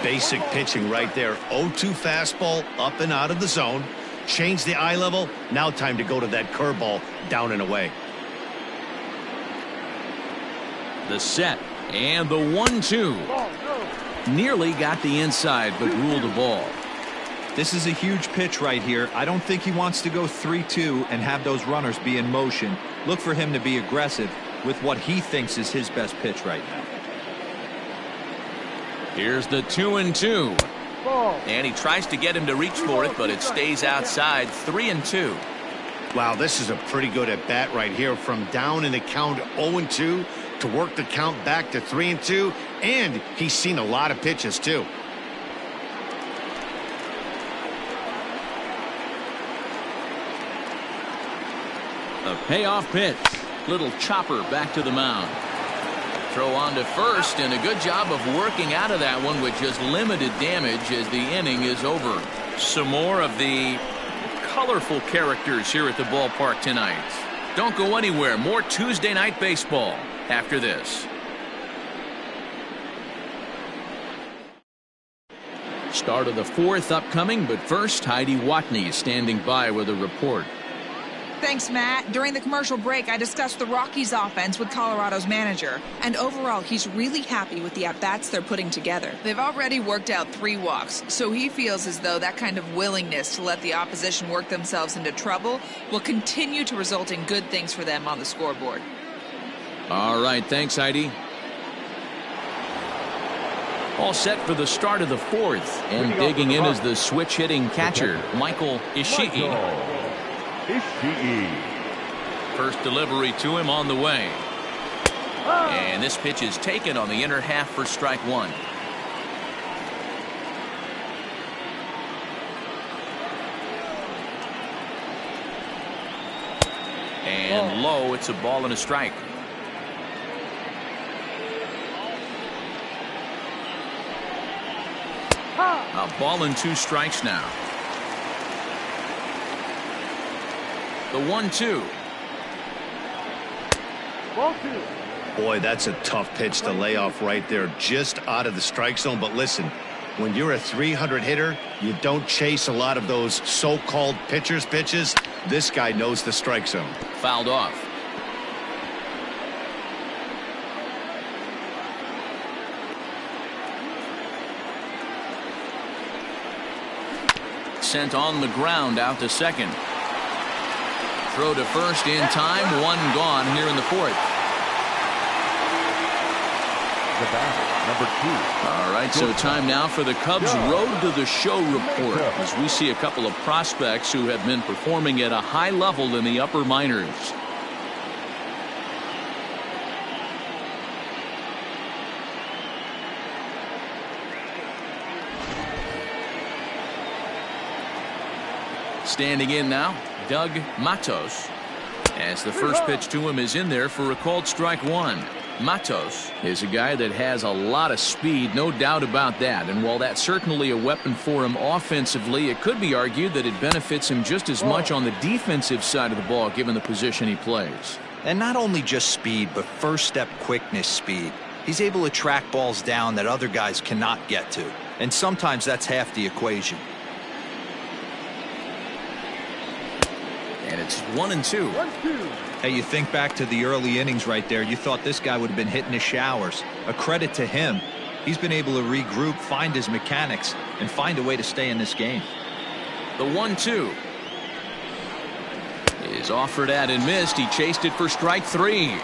Speaker 2: Basic pitching right there. 0-2 fastball up and out of the zone. Change the eye level. Now time to go to that curveball down and away.
Speaker 1: The set and the 1-2. Nearly got the inside but ruled a ball.
Speaker 4: This is a huge pitch right here. I don't think he wants to go 3-2 and have those runners be in motion. Look for him to be aggressive with what he thinks is his best pitch right now.
Speaker 1: Here's the 2-2. And he tries to get him to reach for it, but it stays outside. 3-2.
Speaker 2: Wow, this is a pretty good at bat right here. From down in the count 0-2 to work the count back to 3-2. And he's seen a lot of pitches too.
Speaker 1: A payoff pitch. Little chopper back to the mound. Throw on to first, and a good job of working out of that one with just limited damage as the inning is over. Some more of the colorful characters here at the ballpark tonight. Don't go anywhere. More Tuesday Night Baseball after this. Start of the fourth upcoming, but first, Heidi Watney standing by with a report.
Speaker 6: Thanks, Matt. During the commercial break, I discussed the Rockies offense with Colorado's manager. And overall, he's really happy with the at-bats they're putting together. They've already worked out 3 walks, so he feels as though that kind of willingness to let the opposition work themselves into trouble will continue to result in good things for them on the scoreboard.
Speaker 1: All right, thanks, Heidi. All set for the start of the fourth. And digging in is the switch-hitting catcher, Michael Ishii. First delivery to him on the way. And this pitch is taken on the inner half for strike 1. And low, it's a ball and a strike. A ball and 2 strikes now. The 1-2.
Speaker 2: Boy, that's a tough pitch to lay off right there, just out of the strike zone. But listen, when you're a 300 hitter, you don't chase a lot of those so-called pitcher's pitches. This guy knows the strike zone.
Speaker 1: Fouled off. Sent on the ground out to second. Throw to first in time. 1 gone here in the fourth.
Speaker 3: The batter, number 2.
Speaker 1: All right, so time now for the Cubs Road to the Show report as we see a couple of prospects who have been performing at a high level in the upper minors. Standing in now, Doug Matos, as the first pitch to him is in there for a called strike 1. Matos is a guy that has a lot of speed, no doubt about that. And while that's certainly a weapon for him offensively, it could be argued that it benefits him just as much on the defensive side of the ball, given the position he plays.
Speaker 4: And not only just speed, but first step quickness speed. He's able to track balls down that other guys cannot get to. And sometimes that's half the equation.
Speaker 1: And it's 1-2.
Speaker 5: 1-2.
Speaker 4: Hey, you think back to the early innings right there. You thought this guy would have been hitting his showers. A credit to him. He's been able to regroup, find his mechanics, and find a way to stay in this game.
Speaker 1: The 1-2 is offered at and missed. He chased it for strike 3.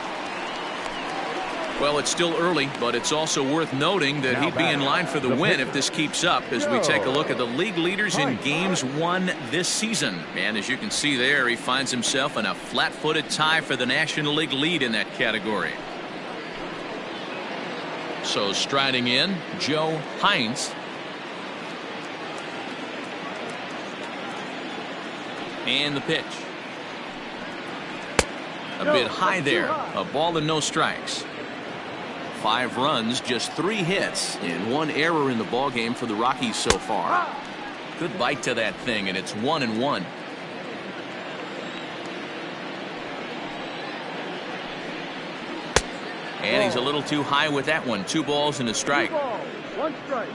Speaker 1: Well, it's still early, but it's also worth noting that he'd be in line for the win if this keeps up as we take a look at the league leaders in games won this season. And as you can see there, he finds himself in a flat-footed tie for the National League lead in that category. So striding in, Joe Hines. And the pitch. A bit high there. A ball and no strikes. 5 runs, just 3 hits, and 1 error in the ballgame for the Rockies so far. Good bite to that thing, and it's 1-1. And he's a little too high with that one. 2 balls and a strike.
Speaker 5: 2 balls, 1 strike.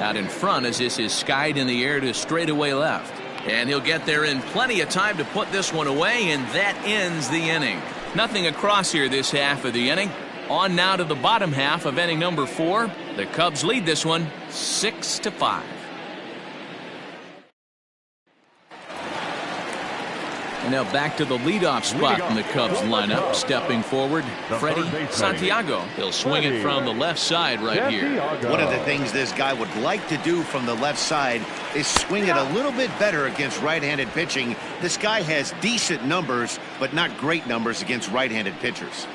Speaker 1: Out in front as this is skied in the air to straightaway left. And he'll get there in plenty of time to put this one away, and that ends the inning. Nothing across here this half of the inning. On now to the bottom half of inning number 4. The Cubs lead this one 6-5. And now back to the leadoff spot in the Cubs lineup. Stepping forward, Freddie Santiago. He'll swing it from the left side right here.
Speaker 2: One of the things this guy would like to do from the left side is swing it a little bit better against right-handed pitching. This guy has decent numbers, but not great numbers against right-handed pitchers.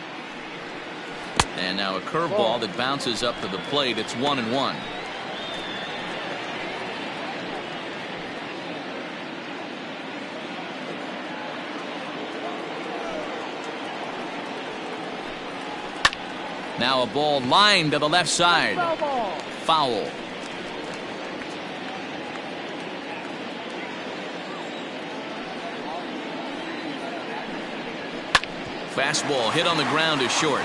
Speaker 1: And now a curveball that bounces up to the plate. It's 1-1. Now a ball lined to the left side. Foul. Fastball hit on the ground is short.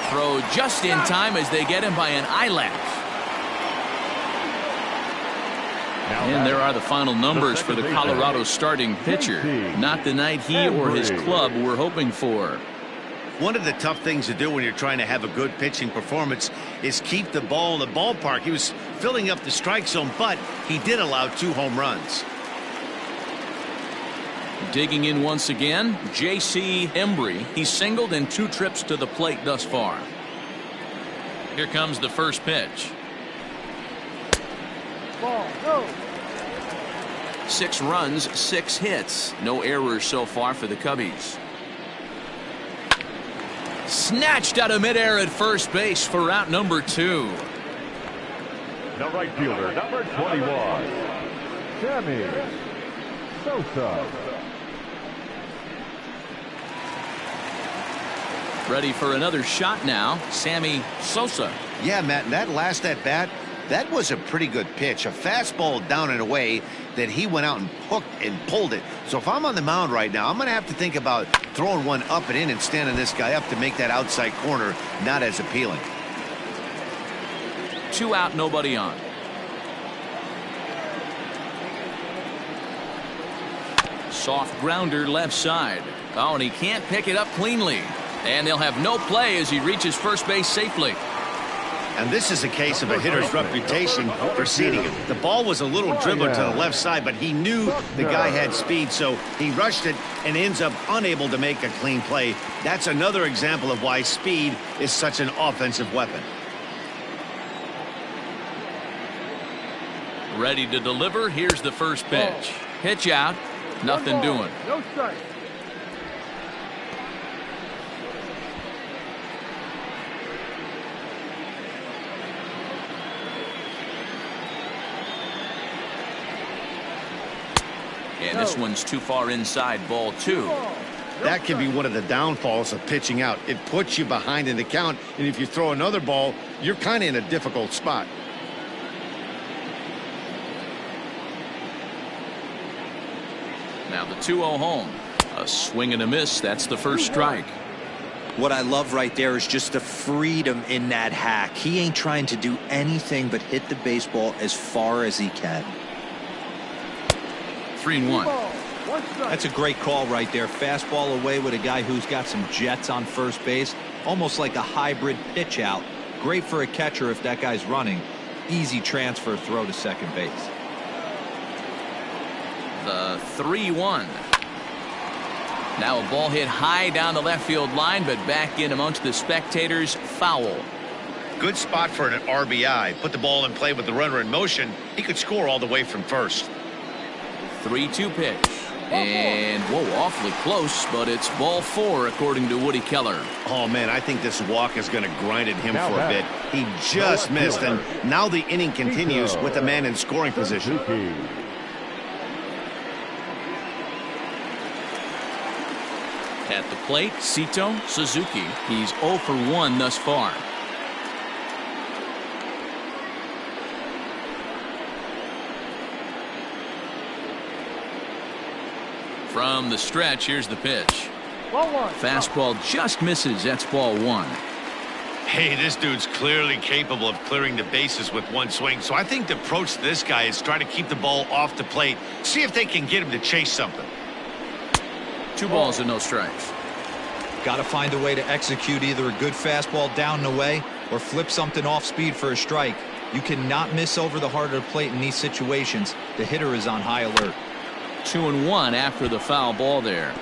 Speaker 1: Throw just in time as they get him by an eyelash. And there are the final numbers for the Colorado starting pitcher. Not the night he or his club were hoping for.
Speaker 2: One of the tough things to do when you're trying to have a good pitching performance is keep the ball in the ballpark. He was filling up the strike zone, but he did allow 2 home runs.
Speaker 1: Digging in once again, J.C. Embry. He's singled in 2 trips to the plate thus far. Here comes the first pitch.
Speaker 5: Ball, go.
Speaker 1: 6 runs, 6 hits. No errors so far for the Cubbies. Snatched out of midair at first base for out number 2.
Speaker 3: The right fielder, number 21, Sammy Sosa.
Speaker 1: Ready for another shot now, Sammy Sosa.
Speaker 2: Yeah, Matt, that last at bat, that was a pretty good pitch. A fastball down and away that he went out and hooked and pulled it. So if I'm on the mound right now, I'm going to have to think about throwing one up and in and standing this guy up to make that outside corner not as appealing.
Speaker 1: 2 out, nobody on. Soft grounder left side. Oh, and he can't pick it up cleanly. And they'll have no play as he reaches first base safely.
Speaker 2: And this is a case of a hitter's reputation preceding him. The ball was a little dribbler to the left side, but he knew the guy had speed, so he rushed it and ends up unable to make a clean play. That's another example of why speed is such an offensive weapon.
Speaker 1: Ready to deliver. Here's the first pitch. Pitch out. Nothing doing.
Speaker 5: No strike.
Speaker 1: And this one's too far inside, ball 2.
Speaker 2: That can be one of the downfalls of pitching out. It puts you behind in the count, and if you throw another ball, you're kind of in a difficult spot.
Speaker 1: Now the 2-0 home. A swing and a miss. That's the first strike.
Speaker 4: What I love right there is just the freedom in that hack. He ain't trying to do anything but hit the baseball as far as he can.
Speaker 1: 3-1.
Speaker 4: That's a great call right there. Fastball away with a guy who's got some jets on first base. Almost like a hybrid pitch out. Great for a catcher if that guy's running. Easy transfer throw to second base.
Speaker 1: The 3-1. Now a ball hit high down the left field line, but back in amongst the spectators. Foul.
Speaker 2: Good spot for an RBI. Put the ball in play with the runner in motion. He could score all the way from first.
Speaker 1: 3-2 pitch. And, whoa, awfully close, but it's ball 4, according to Woody Keller.
Speaker 2: Oh, man, I think this walk is going to grind at him for a bit. He just missed, and now the inning continues with the man in scoring position.
Speaker 1: At the plate, Sito Suzuki. He's 0 for 1 thus far. From the stretch, here's the pitch.
Speaker 5: Ball 1.
Speaker 1: Fastball just misses. That's ball 1.
Speaker 2: Hey, this dude's clearly capable of clearing the bases with one swing, so I think the approach to this guy is try to keep the ball off the plate, see if they can get him to chase something.
Speaker 1: 2 balls and no strikes.
Speaker 4: Got to find a way to execute either a good fastball down and away or flip something off speed for a strike. You cannot miss over the heart of the plate in these situations. The hitter is on high alert.
Speaker 1: 2-1 after the foul ball there.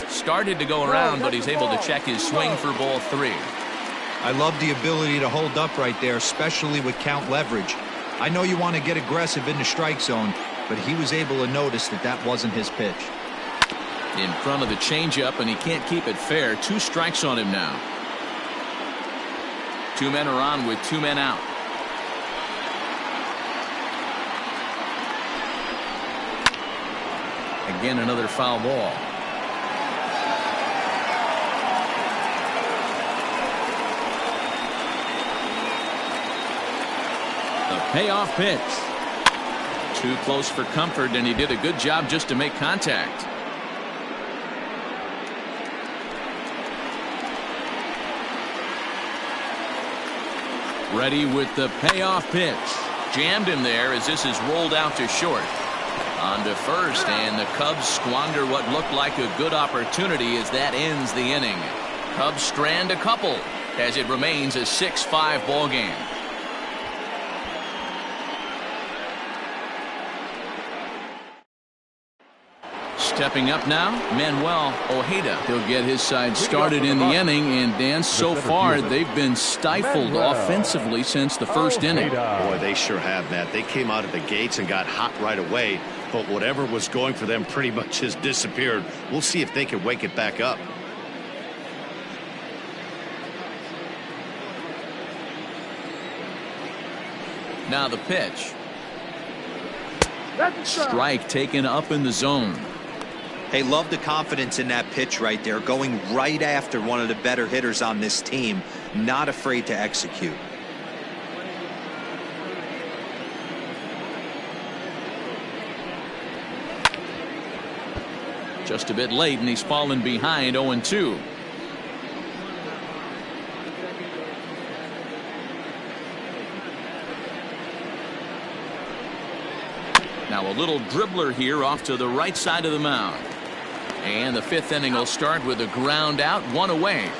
Speaker 1: Started to go around, but he's able to check his swing for ball 3.
Speaker 4: I love the ability to hold up right there, especially with count leverage. I know you want to get aggressive in the strike zone, but he was able to notice that that wasn't his pitch.
Speaker 1: In front of the changeup, and he can't keep it fair. 2 strikes on him now. 2 men are on with 2 men out. Again, another foul ball. The payoff pitch. Too close for comfort, and he did a good job just to make contact. Ready with the payoff pitch. Jammed him there as this is rolled out to short. On to first, and the Cubs squander what looked like a good opportunity as that ends the inning. Cubs strand a couple as it remains a 6-5 ball game. Stepping up now, Manuel Ojeda. He'll get his side started in the inning, and Dan, so far they've been stifled offensively since the first inning.
Speaker 2: Boy, they sure have, Matt. They came out of the gates and got hot right away, but whatever was going for them pretty much has disappeared. We'll see if they can wake it back up.
Speaker 1: Now the pitch. Strike taken up in the zone.
Speaker 4: Hey, love the confidence in that pitch right there, going right after one of the better hitters on this team, not afraid to execute.
Speaker 1: Just a bit late, and he's fallen behind 0-2. Now a little dribbler here off to the right side of the mound. And the 5th inning will start with a ground out, 1 away.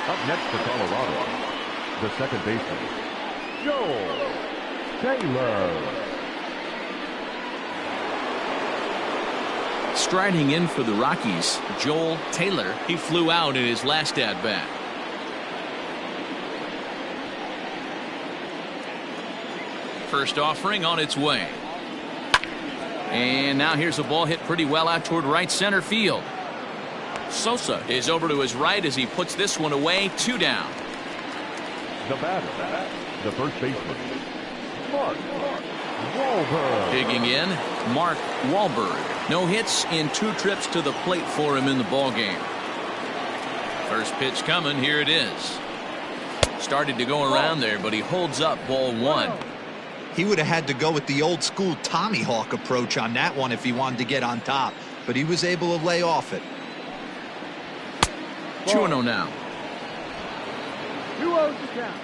Speaker 3: Up next for Colorado, the second baseman, Joel Taylor.
Speaker 1: Striding in for the Rockies, Joel Taylor. He flew out in his last at-bat. First offering on its way. And now here's a ball hit pretty well out toward right center field. Sosa is over to his right as he puts this one away. 2 down.
Speaker 3: The batter, the first baseman, Mark Wahlberg.
Speaker 1: Digging in, Mark Wahlberg. No hits in 2 trips to the plate for him in the ballgame. First pitch coming. Here it is. Started to go around there, but he holds up. Ball 1.
Speaker 4: He would have had to go with the old school Tommy Hawk approach on that one if he wanted to get on top, but he was able to lay off it.
Speaker 1: 2-0 now.
Speaker 5: 2-0 to count.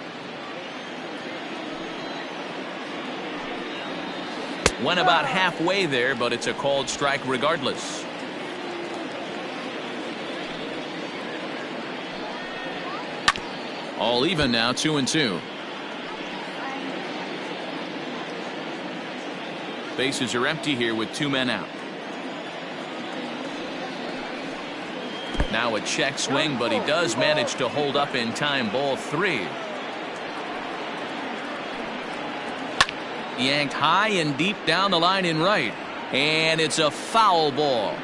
Speaker 1: Went about halfway there, but it's a called strike regardless. All even now, 2-2. Bases are empty here with 2 men out. Now a check swing, but he does manage to hold up in time. Ball 3. Yanked high and deep down the line in right. And it's a foul ball.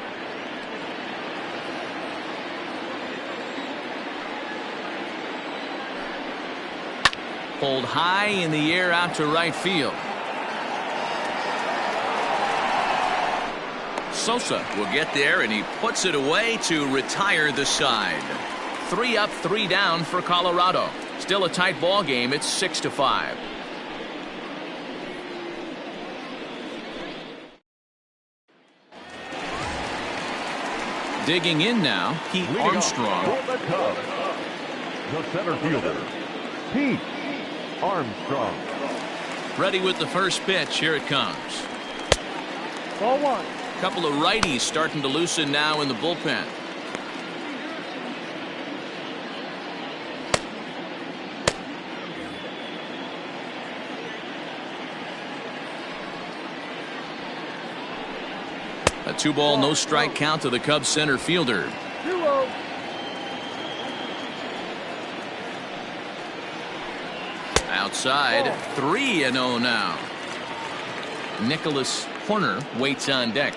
Speaker 1: Pulled high in the air out to right field. Sosa will get there, and he puts it away to retire the side. 3 up, 3 down for Colorado. Still a tight ball game. It's 6-5. Digging in now, Pete
Speaker 3: Leading
Speaker 1: Armstrong.
Speaker 3: off for the Cubs, the center fielder, Pete Armstrong.
Speaker 1: Ready with the first pitch. Here it comes.
Speaker 5: Ball 1.
Speaker 1: Couple of righties starting to loosen now in the bullpen. A 2-ball, no strike count to the Cubs center fielder.
Speaker 5: 2-0.
Speaker 1: Outside, 3-0 now. Nicholas Horner waits on deck.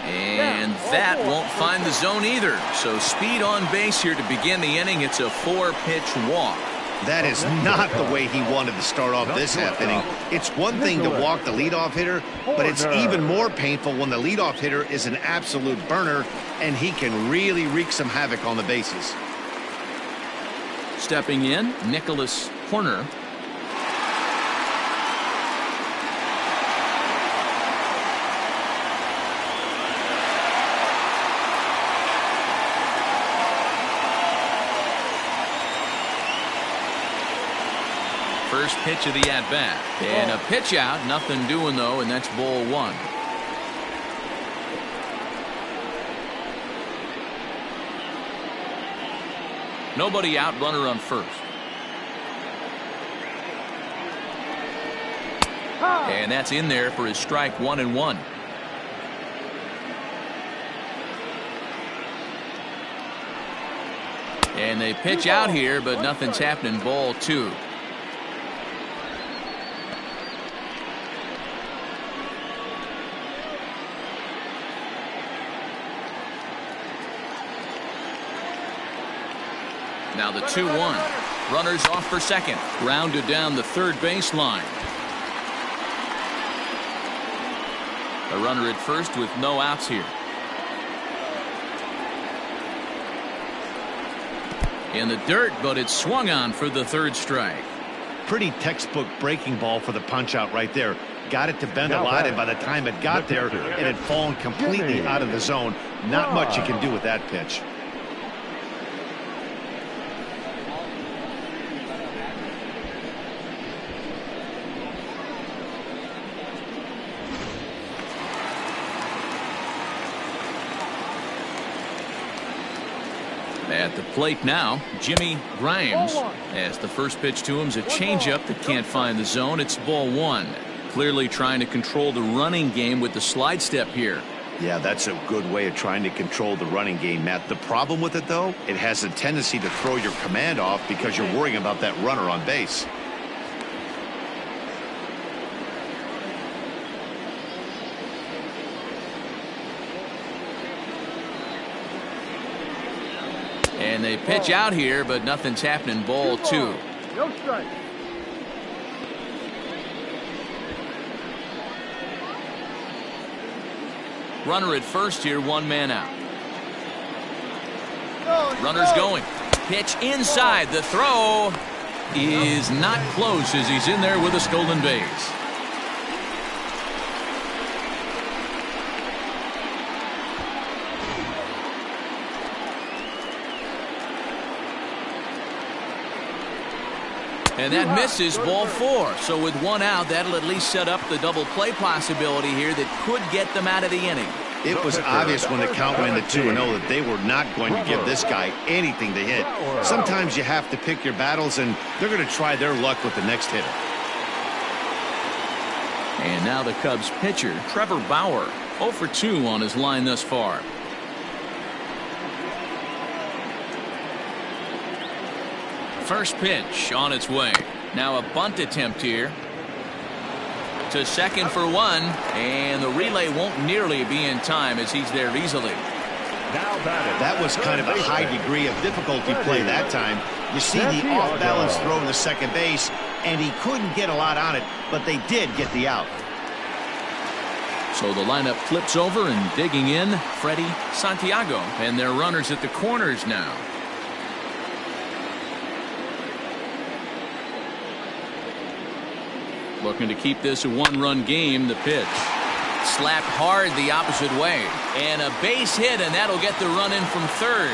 Speaker 1: And that won't find the zone either. So speed on base here to begin the inning. It's a 4-pitch walk.
Speaker 2: That is not the way he wanted to start off this half inning. It's one thing to walk the leadoff hitter, but it's even more painful when the leadoff hitter is an absolute burner, and he can really wreak some havoc on the bases.
Speaker 1: Stepping in, Nicholas Horner. First pitch of the at-bat. And a pitch out. Nothing doing, though, and that's ball 1. Nobody out, runner on first. And that's in there for his strike 1-1. And they pitch out here, but nothing's happening. Ball 2. Now the 2-1. Runners off for second. Rounded down the third baseline. A runner at first with no outs here. In the dirt, but it's swung on for the 3rd strike.
Speaker 2: Pretty textbook breaking ball for the punch out right there. Got it to bend a lot, and by the time it got there, it had fallen completely out of the zone. Not much you can do with that pitch.
Speaker 1: At the plate now, Jimmy Grimes. As the first pitch to him is a changeup that can't find the zone. It's ball 1. Clearly trying to control the running game with the slide step here.
Speaker 2: Yeah, that's a good way of trying to control the running game, Matt. The problem with it, though, it has a tendency to throw your command off because you're worrying about that runner on base.
Speaker 1: And they pitch out here, but nothing's happening. Ball 2.
Speaker 5: No strike.
Speaker 1: Runner at first here, 1 man out. Runner's going. Pitch inside. The throw is not close as he's in there with a stolen base. And that misses. Ball 4. So with 1 out, that'll at least set up the double play possibility here that could get them out of the inning.
Speaker 2: It was obvious when the count went to 2-0 that they were not going to give this guy anything to hit. Sometimes you have to pick your battles, and they're going to try their luck with the next hitter.
Speaker 1: And now the Cubs pitcher, Trevor Bauer, 0 for 2 on his line thus far. First pitch on its way. Now a bunt attempt here. To second for 1, and the relay won't nearly be in time as he's there easily.
Speaker 2: That was kind of a high degree of difficulty play that time. You see the off-balance throw to second base, and he couldn't get a lot on it, but they did get the out.
Speaker 1: So the lineup flips over, and digging in, Freddie Santiago, and their runners at the corners now. Looking to keep this a 1-run game. The pitch slapped hard the opposite way, and a base hit, and that'll get the run in from third.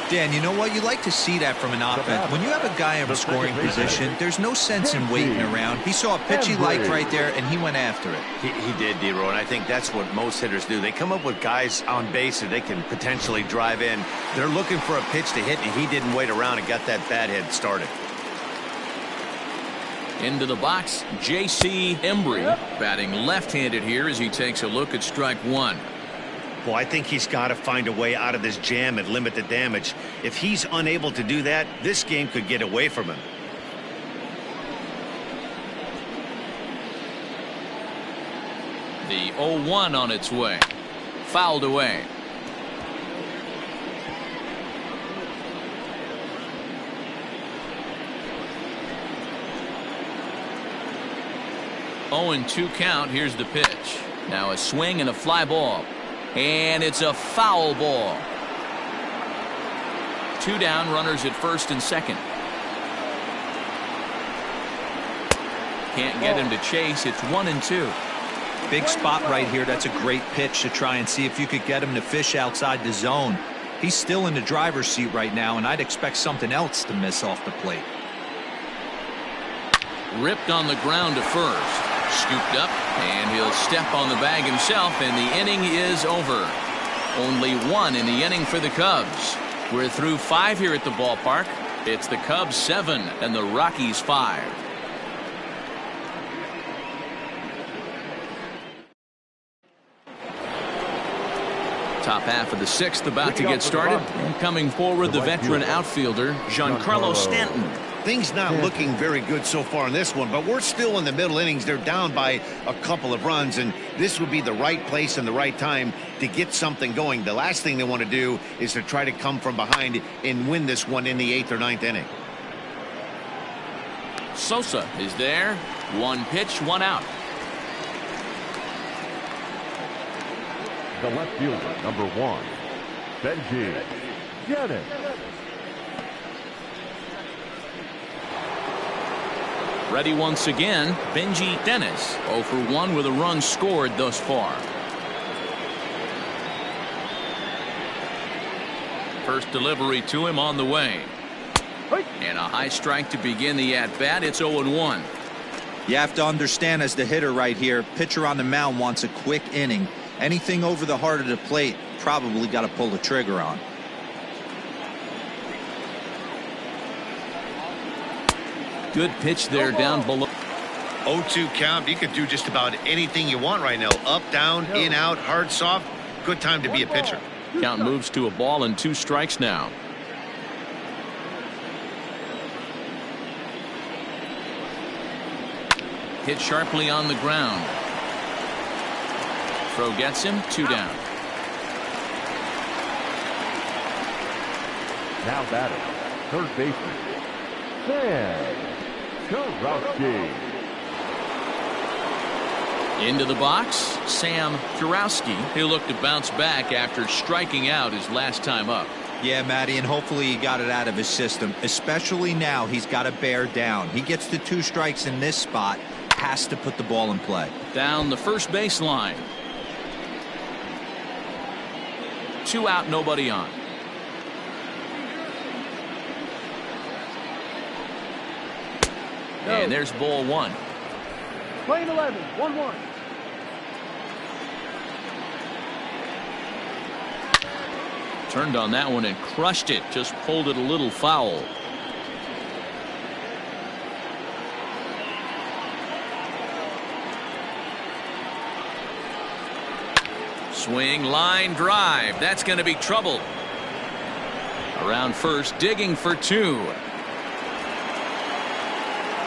Speaker 4: Dan, you know what? You like to see that from an offense. When you have a guy in a scoring position, there's no sense in waiting around. He saw a pitch he liked right there, and he went after it.
Speaker 2: He did, D-Row, and I think that's what most hitters do. They come up with guys on base that they can potentially drive in. They're looking for a pitch to hit, and he didn't wait around and got that bat hit started.
Speaker 1: Into the box, J.C. Embry, batting left-handed here as he takes a look at strike 1.
Speaker 2: Well, I think he's got to find a way out of this jam and limit the damage. If he's unable to do that, this game could get away from him.
Speaker 1: The 0-1 on its way. Fouled away. Oh, and 2 count. Here's the pitch. Now a swing and a fly ball. And it's a foul ball. 2 down, runners at first and second. Can't get him to chase. It's 1-2.
Speaker 4: Big spot right here. That's a great pitch to try and see if you could get him to fish outside the zone. He's still in the driver's seat right now, and I'd expect something else to miss off the plate.
Speaker 1: Ripped on the ground to first. Scooped up, and he'll step on the bag himself, and the inning is over. Only 1 in the inning for the Cubs. We're through 5 here at the ballpark. It's the Cubs 7 and the Rockies 5. Top half of the 6th about to get started. And coming forward, the veteran outfielder, Giancarlo Stanton.
Speaker 2: Things not looking very good so far in this one, but we're still in the middle innings. They're down by a couple of runs, and this would be the right place and the right time to get something going. The last thing they want to do is to try to come from behind and win this one in the 8th or 9th inning.
Speaker 1: Sosa is there. 1 pitch, 1 out.
Speaker 3: The left fielder, number 1, Benji Dennis.
Speaker 1: Ready once again, Benji Dennis. 0 for 1 with a run scored thus far. First delivery to him on the way. And a high strike to begin the at-bat. It's 0-1.
Speaker 4: You have to understand, as the hitter right here, pitcher on the mound wants a quick inning. Anything over the heart of the plate, probably got to pull the trigger on.
Speaker 1: Good pitch there down below.
Speaker 2: 0-2 count. You could do just about anything you want right now. Up, down, in, out, hard, soft. Good time to be a pitcher.
Speaker 1: Count moves to a ball and 2 strikes now. Hit sharply on the ground. Throw gets him. 2 down.
Speaker 3: Now batting, third baseman, Sam Kurowski.
Speaker 1: Into the box, Sam Kurowski. He'll look to bounce back after striking out his last time up.
Speaker 4: Yeah, Matty, and hopefully he got it out of his system, especially now he's got to bear down. He gets the 2 strikes in this spot, has to put the ball in play.
Speaker 1: Down the first base line. 2 out, nobody on.
Speaker 5: No.
Speaker 1: And there's ball 1.
Speaker 5: Playing 11, 1-1.
Speaker 1: Turned on that one and crushed it. Just pulled it a little foul. Swing, line drive. That's going to be trouble. Around first, digging for 2.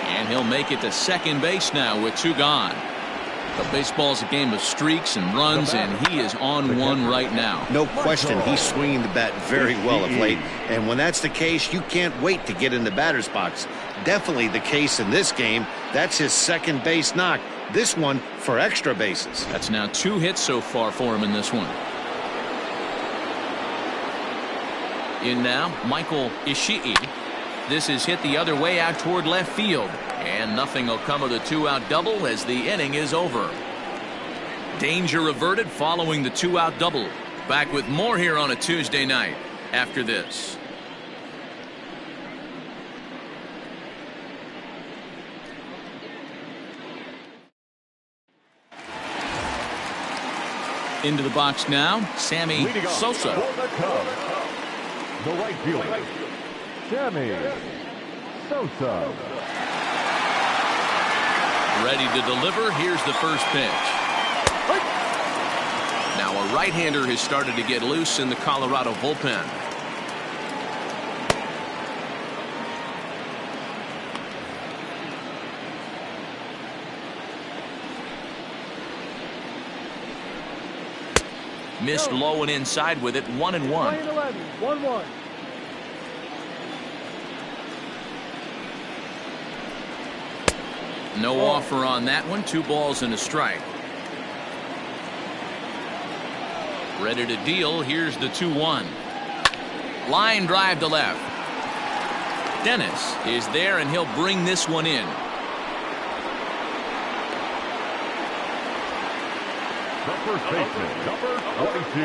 Speaker 1: And he'll make it to second base now with 2 gone. But baseball's a game of streaks and runs, and he is on one right now.
Speaker 2: No question, he's swinging the bat very well of late. And when that's the case, you can't wait to get in the batter's box. Definitely the case in this game. That's his second base knock. This one for extra bases.
Speaker 1: That's now 2 hits so far for him in this one. In now, Michael Ishii. This is hit the other way out toward left field. And nothing will come of the 2-out double as the inning is over. Danger averted following the 2-out double. Back with more here on a Tuesday night after this. Into the box now, Sammy Sosa.
Speaker 3: For the Cubs, the right fielder, Sammy Sosa.
Speaker 1: Ready to deliver. Here's the first pitch. Now a right-hander has started to get loose in the Colorado bullpen. Missed low and inside with it. 1-1.
Speaker 5: Playing 11, 1-1.
Speaker 1: No offer on that one. 2 balls and a strike. Ready to deal. Here's the 2-1. Line drive to left. Dennis is there, and he'll bring this one in.
Speaker 3: The first baseman, number 22,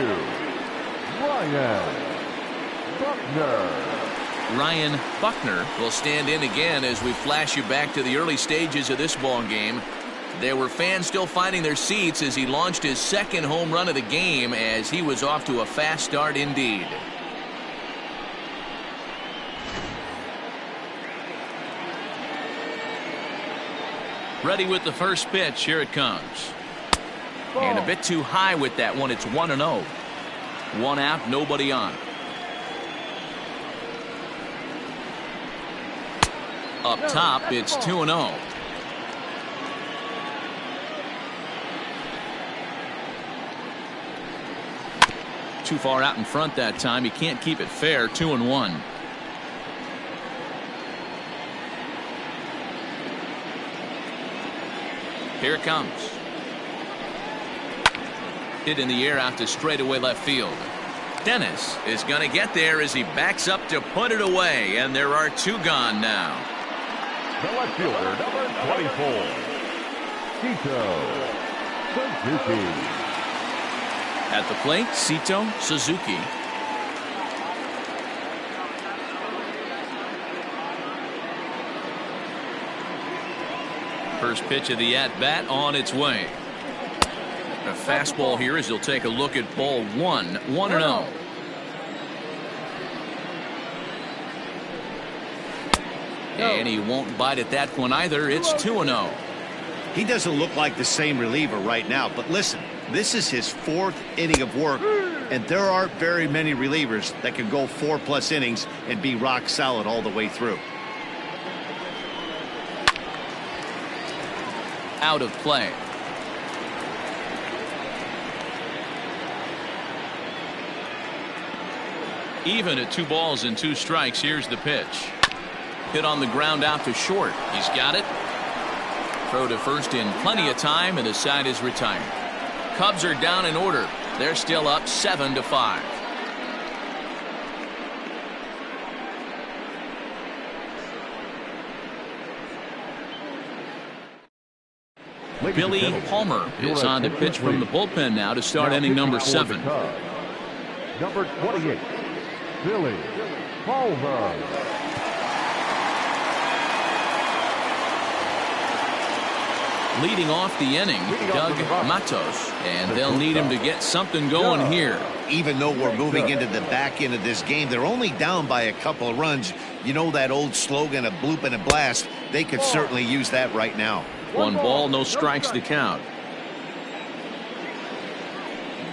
Speaker 3: Ryan Buckner.
Speaker 1: Ryan Buckner will stand in again as we flash you back to the early stages of this ball game. There were fans still finding their seats as he launched his second home run of the game, as he was off to a fast start indeed. Ready with the first pitch. Here it comes. And a bit too high with that one. It's 1-0. 1 out, nobody on. Up top, it's 2-0. Too far out in front that time. He can't keep it fair. 2-1. Here it comes. Hit in the air out to straightaway left field. Dennis is going to get there as he backs up to put it away, and there are 2 gone now.
Speaker 3: The left fielder, number 24, Sito Suzuki.
Speaker 1: At the plate, Sito Suzuki. First pitch of the at-bat on its way. A fastball here as he'll take a look at ball 1. 1-0. And he won't bite at that one either. It's 2-0.
Speaker 2: He doesn't look like the same reliever right now, but listen, this is his 4th inning of work, and there aren't very many relievers that can go 4+ innings and be rock solid all the way through.
Speaker 1: Out of play. Even at 2 balls and 2 strikes. Here's the pitch. Hit on the ground out to short. He's got it. Throw to first in plenty of time, and the side is retired. Cubs are down in order. They're still up 7-5. Billy Palmer is on the pitch from the bullpen now to start inning number 7.
Speaker 3: Number 28, Billy Palmer.
Speaker 1: Leading off the inning, Doug Matos, and they'll need him to get something going here.
Speaker 2: Even though we're moving into the back end of this game, they're only down by a couple of runs. You know that old slogan, a bloop and a blast. They could certainly use that right now.
Speaker 1: 1 ball, no strikes to count.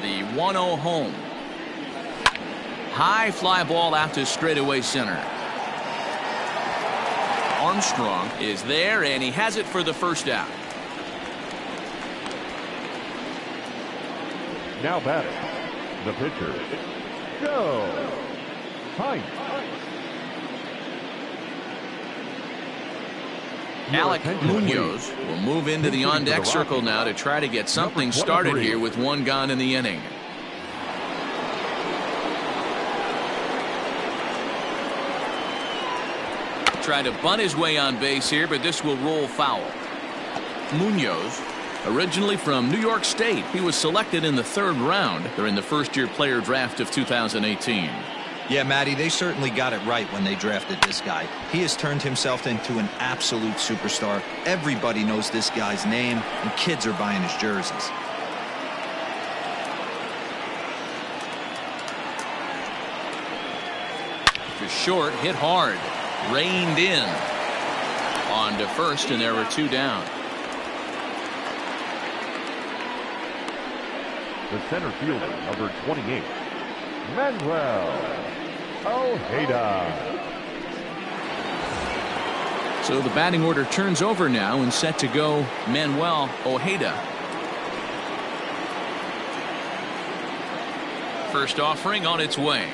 Speaker 1: The 1-0 home. High fly ball out to straightaway center. Armstrong is there, and he has it for the first out.
Speaker 3: Now batting, the pitcher, Joe Hines.
Speaker 1: Alec Munoz will move into the on-deck circle now to try to get something started here with 1 gone in the inning. Try to bunt his way on base here, but this will roll foul. Munoz, originally from New York State, he was selected in the 3rd round during the first-year player draft of 2018.
Speaker 4: Yeah, Matty, they certainly got it right when they drafted this guy. He has turned himself into an absolute superstar. Everybody knows this guy's name, and kids are buying his jerseys.
Speaker 1: To short, hit hard, reined in. On to first, and there were 2 down.
Speaker 3: The center fielder, number 28, Manuel Ojeda.
Speaker 1: So the batting order turns over now, and set to go Manuel Ojeda. First offering on its way.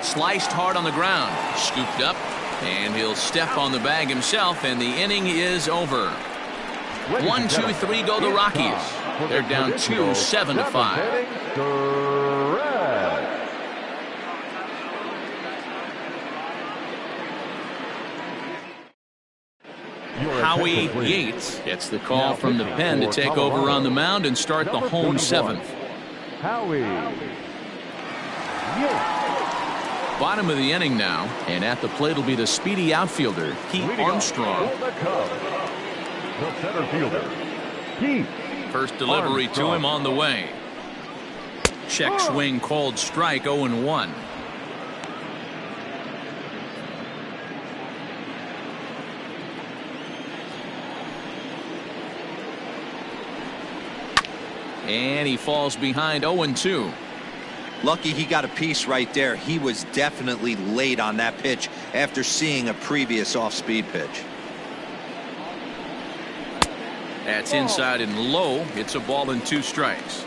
Speaker 1: Sliced hard on the ground, scooped up, and he'll step on the bag himself, and the inning is over. 1, 2, 3 go the Rockies. They're down 2, 7-5. Howie Yates gets the call from the pen to take over on the mound and start the home 7th.
Speaker 3: Howie Yates.
Speaker 1: Bottom of the inning now, and at the plate will be the speedy outfielder, Pete Armstrong.
Speaker 3: The center fielder, Pete.
Speaker 1: First delivery to him on the way. Check swing called strike, 0-1. And he falls behind, 0-2.
Speaker 4: Lucky he got a piece right there. He was definitely late on that pitch after seeing a previous off-speed pitch.
Speaker 1: That's inside and low. It's a ball and 2 strikes.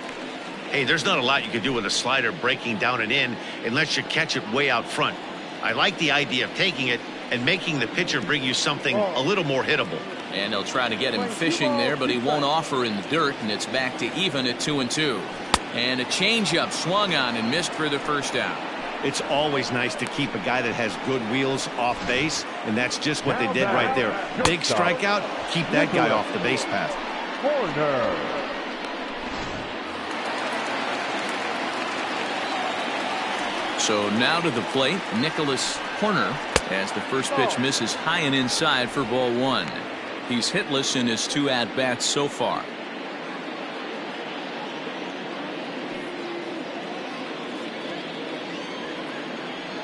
Speaker 2: Hey, there's not a lot you can do with a slider breaking down and in unless you catch it way out front. I like the idea of taking it and making the pitcher bring you something a little more hittable.
Speaker 1: And they'll try to get him fishing there, but he won't offer in the dirt, and it's back to even at 2-2. And a changeup swung on and missed for the first out.
Speaker 2: It's always nice to keep a guy that has good wheels off base, and that's just what they did right there. Big strikeout, keep that guy off the base path.
Speaker 3: Corner.
Speaker 1: So now to the plate, Nicholas Horner, as the first pitch misses high and inside for ball 1. He's hitless in his 2 at-bats so far.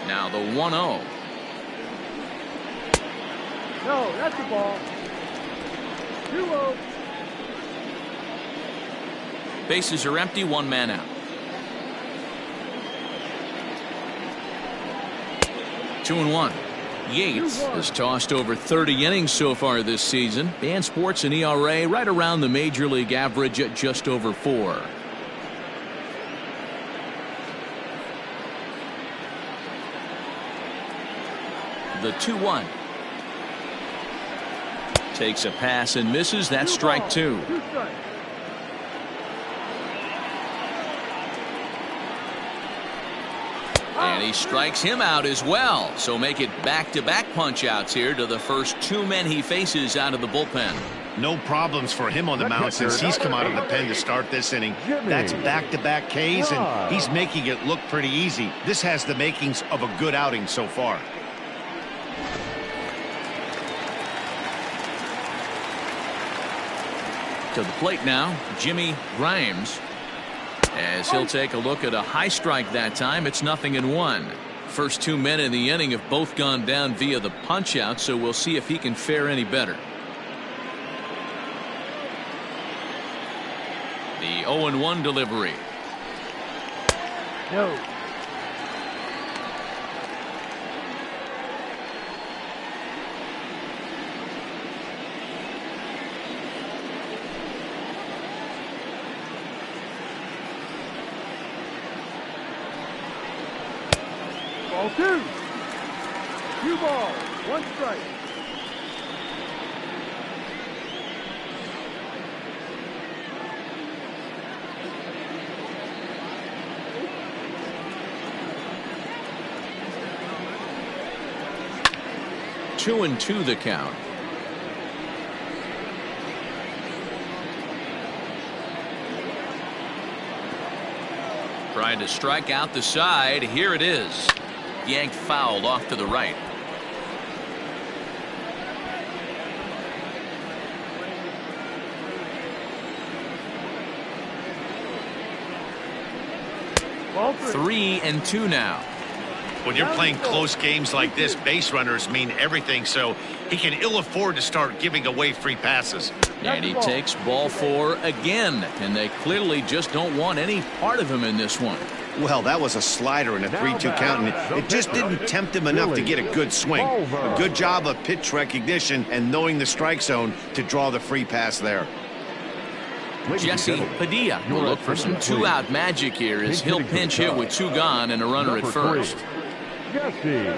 Speaker 1: Now the 1-0.
Speaker 5: No, that's the ball. 2-0.
Speaker 1: Bases are empty, 1 man out. 2-1. Yates has tossed over 30 innings so far this season and sports an ERA right around the major league average at just over 4. The 2-1. Takes a pass and misses. That's strike 2. And he strikes him out as well. So make it back-to-back punch-outs here to the first 2 men he faces out of the bullpen.
Speaker 2: No problems for him on the mound since he's come out of the pen to start this inning. That's back-to-back Ks, and he's making it look pretty easy. This has the makings of a good outing so far.
Speaker 1: To the plate now, Jimmy Grimes. As he'll take a look at a high strike that time. It's 0-1. First 2 men in the inning have both gone down via the punch-out, so we'll see if he can fare any better. The 0-1 delivery.
Speaker 5: No. Ball 2. 2 balls, 1 strike.
Speaker 1: Two and 2 the count. Trying to strike out the side. Here it is. Yanked foul off to the right.
Speaker 5: Ball
Speaker 1: 3 and 2 now.
Speaker 2: When you're playing close games like this, base runners mean everything, so he can ill afford to start giving away free passes.
Speaker 1: And he takes ball 4 again, and they clearly just don't want any part of him in this one.
Speaker 2: Well, that was a slider and a 3-2 count, and it just didn't tempt him enough to get a good swing. A good job of pitch recognition and knowing the strike zone to draw the free pass there.
Speaker 1: Jesse Padilla will look for some 2-out magic here as he'll pinch hit with 2 gone and a runner at first.
Speaker 3: Jesse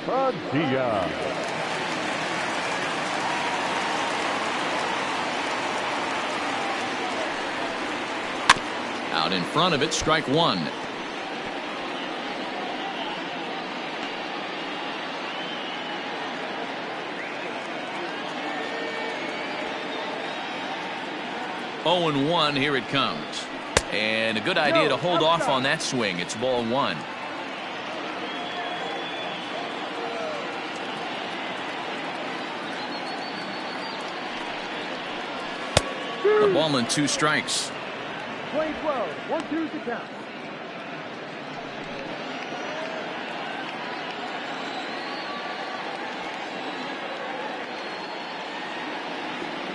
Speaker 3: Padilla.
Speaker 1: Out in front of it, strike 1. Oh and 1, here it comes. And a good idea to hold off on that swing. It's ball 1. A ball and 2 strikes.
Speaker 5: Play 12, 1-2 to count.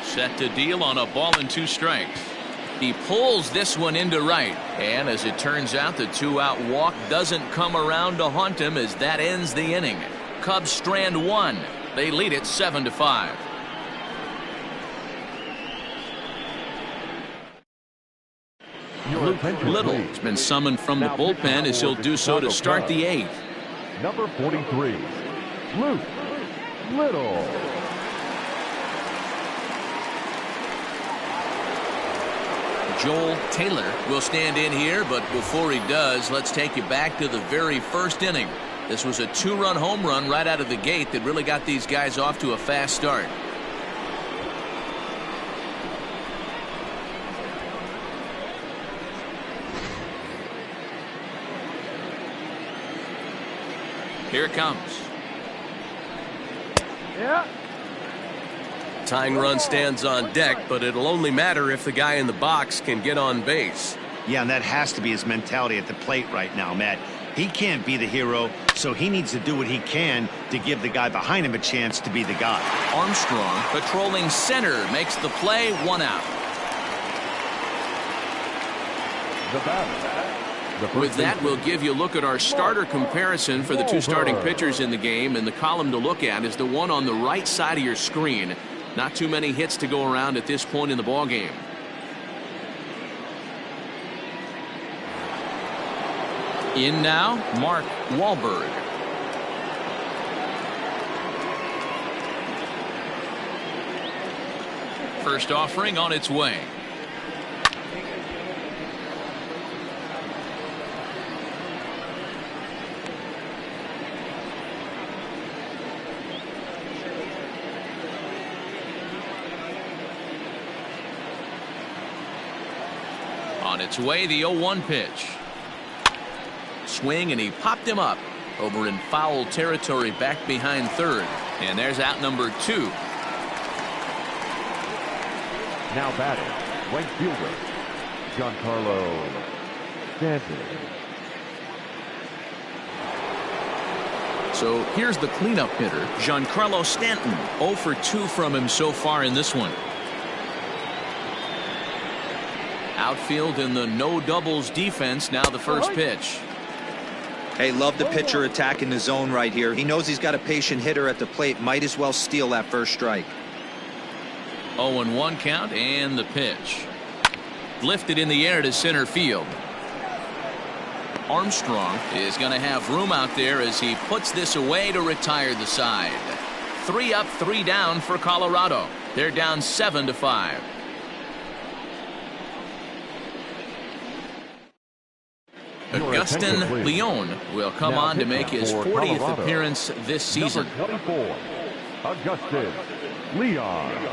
Speaker 1: Set to deal on a ball and 2 strikes. He pulls this one into right, and as it turns out, the 2-out walk doesn't come around to haunt him as that ends the inning. Cubs strand 1. They lead it 7-5. Luke Little has been summoned from the bullpen as he'll do so to start the 8th.
Speaker 3: Number 43, Luke Little.
Speaker 1: Joel Taylor will stand in here, but before he does, let's take you back to the very first inning. This was a 2-run home run right out of the gate that really got these guys off to a fast start. Here it comes.
Speaker 5: Yeah.
Speaker 7: Tying run stands on deck, but it'll only matter if the guy in the box can get on base.
Speaker 2: Yeah, and that has to be his mentality at the plate right now, Matt. He can't be the hero, so he needs to do what he can to give the guy behind him a chance to be the guy.
Speaker 1: Armstrong patrolling center makes the play, 1 out.
Speaker 3: The batter.
Speaker 1: With that, we'll give you a look at our starter comparison for the 2 starting pitchers in the game, and the column to look at is the one on the right side of your screen. Not too many hits to go around at this point in the ball game. In now, Mark Wahlberg. First offering on its way. On its way, the 0-1 pitch. Swing, and he popped him up over in foul territory back behind third. And there's out number 2.
Speaker 3: Now batting, right fielder, Giancarlo Stanton.
Speaker 1: So here's the cleanup hitter, Giancarlo Stanton. 0 for 2 from him so far in this one. Outfield in the no doubles defense. Now the first pitch.
Speaker 4: Hey, love the pitcher attacking the zone right here. He knows he's got a patient hitter at the plate. Might as well steal that first strike.
Speaker 1: 0-1 count, and the pitch. Lifted in the air to center field. Armstrong is going to have room out there as he puts this away to retire the side. 3 up, 3 down for Colorado. They're down 7-5. Augustin Leon will come on to make his 40th appearance this season.
Speaker 3: Number 24, Augustin Leon.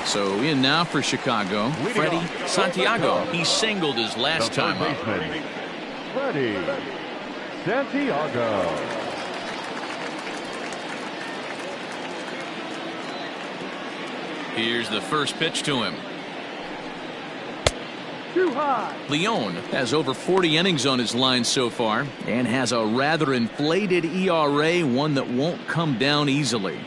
Speaker 1: So in now for Chicago, Freddie Santiago. He singled his last time up.
Speaker 3: Freddie Santiago.
Speaker 1: Here's the first pitch to him.
Speaker 5: Too high.
Speaker 1: Leon has over 40 innings on his line so far and has a rather inflated ERA, one that won't come down easily.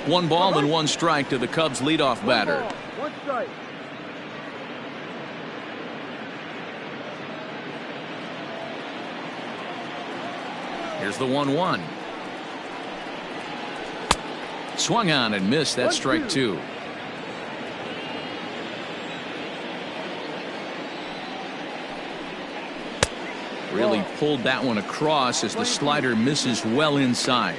Speaker 1: One ball and 1 strike to the Cubs leadoff batter.
Speaker 5: 1 strike.
Speaker 1: Here's the 1-1. Swung on and missed. That's strike 2. Really pulled that one across as the slider misses well inside.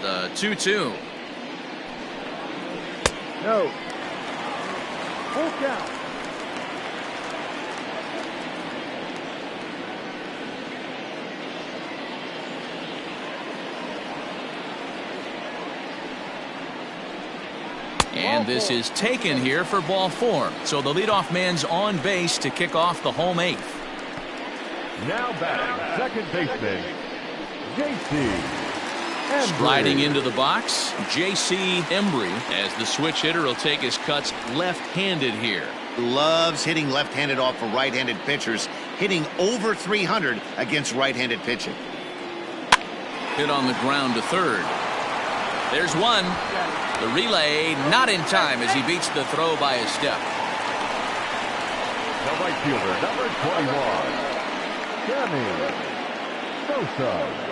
Speaker 1: The 2-2.
Speaker 5: No. Full count.
Speaker 1: And this is taken here for ball 4. So the leadoff man's on base to kick off the home 8th.
Speaker 3: Now batting, second baseman, J.C.
Speaker 1: Striding into the box, J.C. Embry, as the switch hitter will take his cuts left-handed here.
Speaker 2: Loves hitting left-handed off of right-handed pitchers, hitting over 300 against right-handed pitching.
Speaker 1: Hit on the ground to third. There's one. The relay not in time as he beats the throw by a step.
Speaker 3: The right fielder, number 21, Sammy Sosa.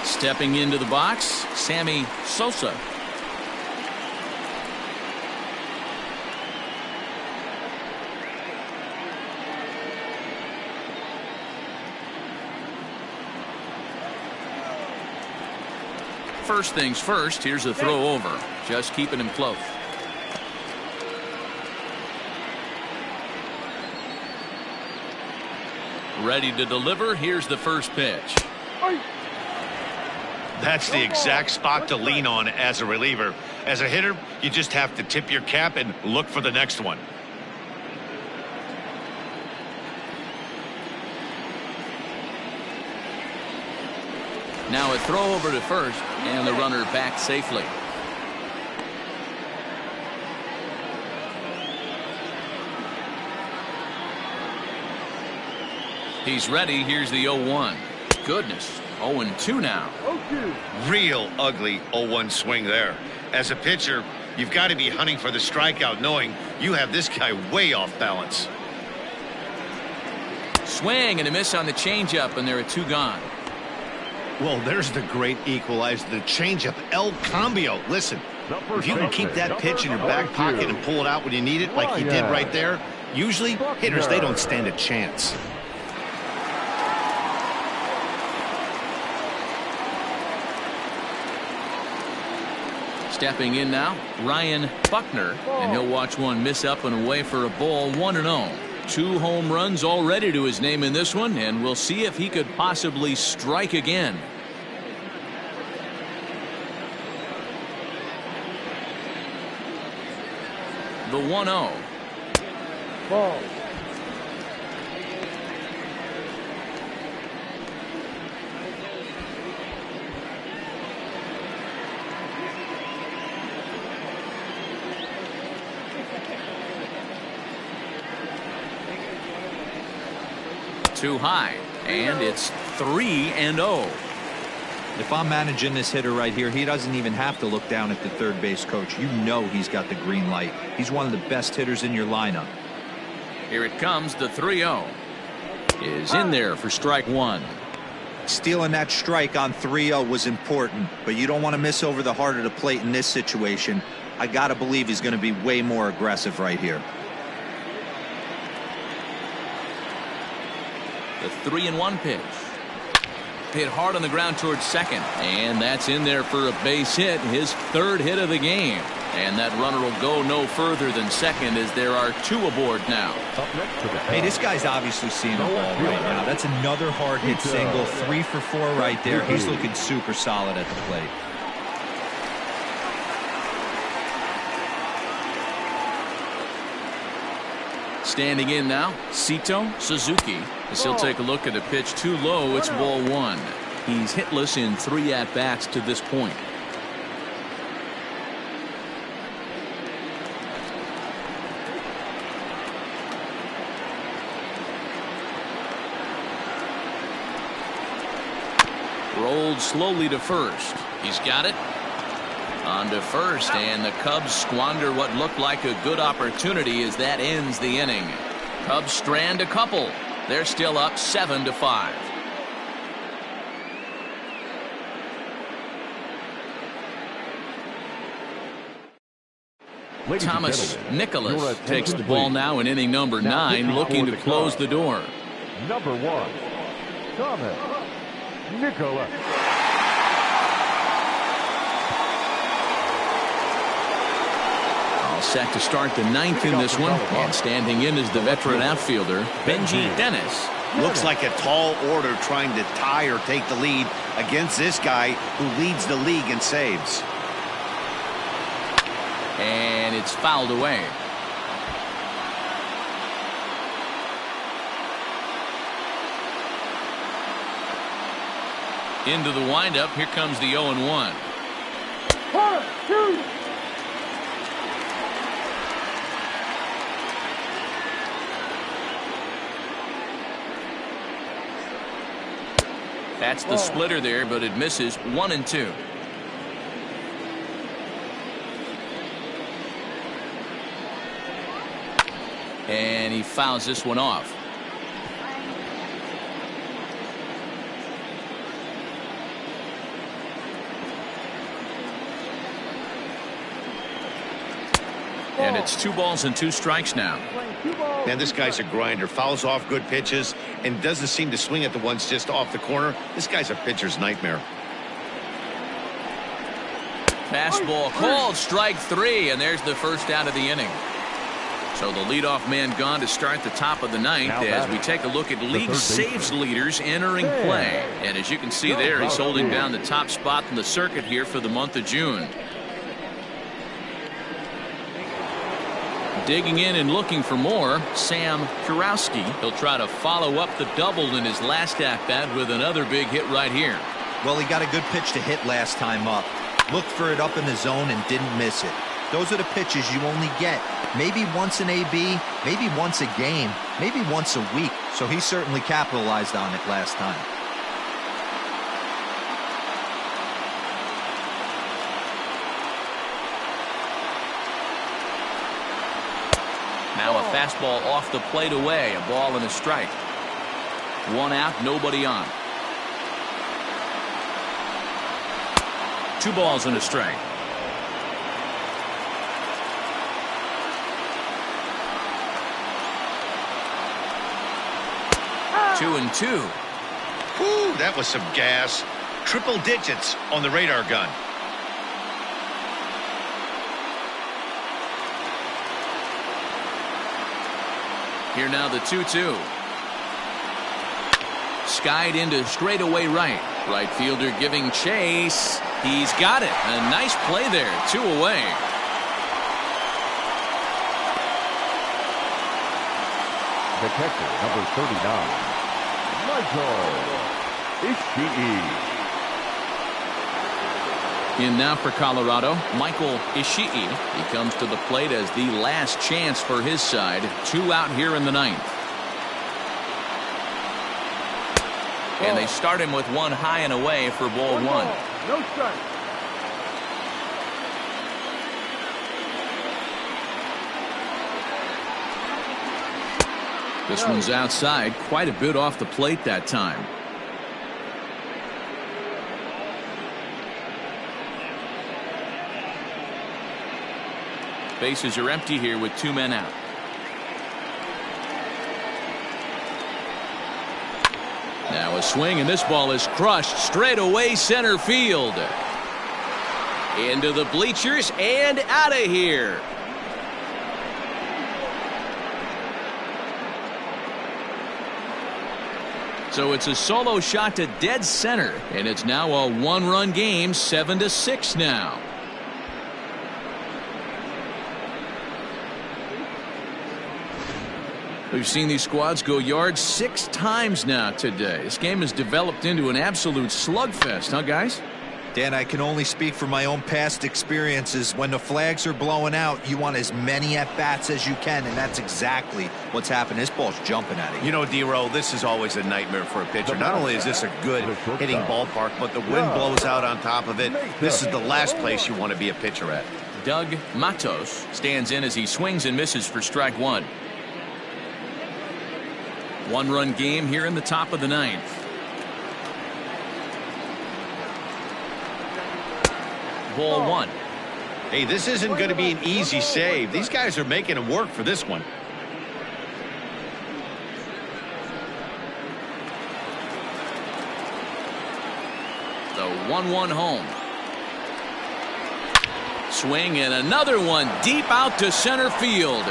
Speaker 1: Stepping into the box, Sammy Sosa. First things first, here's a throw over. Just keeping him close. Ready to deliver. Here's the first pitch.
Speaker 2: That's the exact spot to lean on as a reliever. As a hitter, you just have to tip your cap and look for the next one.
Speaker 1: Now a throw over to first, and the runner back safely. He's ready. Here's the 0-1. Goodness. 0-2 now.
Speaker 5: 0-2.
Speaker 2: Real ugly 0-1 swing there. As a pitcher, you've got to be hunting for the strikeout, knowing you have this guy way off balance.
Speaker 1: Swing and a miss on the changeup, and there are 2 gone.
Speaker 2: Well, there's the great equalizer, the changeup, El Cambio. Listen, if you can keep that pitch in your back pocket and pull it out when you need it, like he did right there, usually hitters, they don't stand a chance.
Speaker 1: Stepping in now, Ryan Buckner, and he'll watch one miss up and away for a ball, 1-0. 2 home runs already to his name in this one, and we'll see if he could possibly strike again. The 1-0.
Speaker 5: Ball.
Speaker 1: Too high, and it's 3-0.
Speaker 4: If I'm managing this hitter right here, he doesn't even have to look down at the third base coach. You know he's got the green light. He's one of the best hitters in your lineup.
Speaker 1: Here it comes, the 3-0 is in there for strike 1.
Speaker 4: Stealing that strike on 3-0 was important, but you don't want to miss over the heart of the plate in this situation. I gotta believe he's going to be way more aggressive right here.
Speaker 1: The 3-1 pitch. Hit hard on the ground towards second, and that's in there for a base hit, his 3rd hit of the game. And that runner will go no further than second as there are 2 aboard now.
Speaker 4: Hey, this guy's obviously seeing the ball right now. That's another hard hit single, 3 for 4 right there. He's looking super solid at the plate.
Speaker 1: Standing in now, Sito Suzuki. As he'll take a look at a pitch too low, it's ball 1. He's hitless in 3 at-bats to this point. Rolled slowly to first. He's got it. On to first, and the Cubs squander what looked like a good opportunity as that ends the inning. Cubs strand a couple. They're still up 7-5. Thomas Nicholas takes the ball now in inning number 9, looking to close the door.
Speaker 3: Number 1, Thomas Nicholas.
Speaker 1: All set to start the 9th in this one, and standing in is the veteran outfielder, Benji Dennis.
Speaker 2: Looks like a tall order trying to tie or take the lead against this guy who leads the league in saves.
Speaker 1: And it's fouled away. Into the windup, here comes the 0-1.
Speaker 5: 1, 2.
Speaker 1: That's the splitter there, but it misses. 1-2. And he fouls this one off. And it's 2 balls and 2 strikes now.
Speaker 2: Man, this guy's a grinder. Fouls off good pitches and doesn't seem to swing at the ones just off the corner. This guy's a pitcher's nightmare.
Speaker 1: Fastball called, strike 3, and there's the first out of the inning. So the leadoff man gone to start the top of the 9th as we take a look at league saves leaders entering play. And as you can see there, he's holding down the top spot in the circuit here for the month of June. Digging in and looking for more, Sam Kurowski. He'll try to follow up the double in his last at-bat with another big hit right here.
Speaker 4: Well, he got a good pitch to hit last time up. Looked for it up in the zone and didn't miss it. Those are the pitches you only get maybe once in AB, maybe once a game, maybe once a week. So he certainly capitalized on it last time.
Speaker 1: Now a fastball off the plate away, a ball and a strike. 1 out, nobody on. 2 balls and a strike. Two and two.
Speaker 2: Whew, that was some gas. Triple digits on the radar gun.
Speaker 1: Here now the 2-2. Skied into straightaway right. Right fielder giving chase. He's got it. A nice play there. 2 away.
Speaker 3: The catcher, number 39, Michael Ishii.
Speaker 1: In now for Colorado, Michael Ishii. He comes to the plate as the last chance for his side. 2 out here in the 9th. And they start him with 1 high and away for ball 1.
Speaker 5: No strike.
Speaker 1: This one's outside, quite a bit off the plate that time. Bases are empty here with 2 men out. Now a swing, and this ball is crushed straight away center field. Into the bleachers and out of here. So it's a solo shot to dead center, and it's now a 1-run game, 7-6 now. We've seen these squads go yards 6 times now today. This game has developed into an absolute slugfest, huh, guys?
Speaker 4: Dan, I can only speak from my own past experiences. When the flags are blowing out, you want as many at-bats as you can, and that's exactly what's happened. This ball's jumping at it.
Speaker 8: You know, D-Row, this is always a nightmare for a pitcher. Not only is this a good hitting ballpark, but the wind blows out on top of it. This is the last place you want to be a pitcher at.
Speaker 1: Doug Matos stands in as he swings and misses for strike 1. 1-run game here in the top of the 9th. Ball 1.
Speaker 2: Hey, this isn't going to be an easy save. These guys are making him work for this one.
Speaker 1: The 1-1 home. Swing and another one deep out to center field.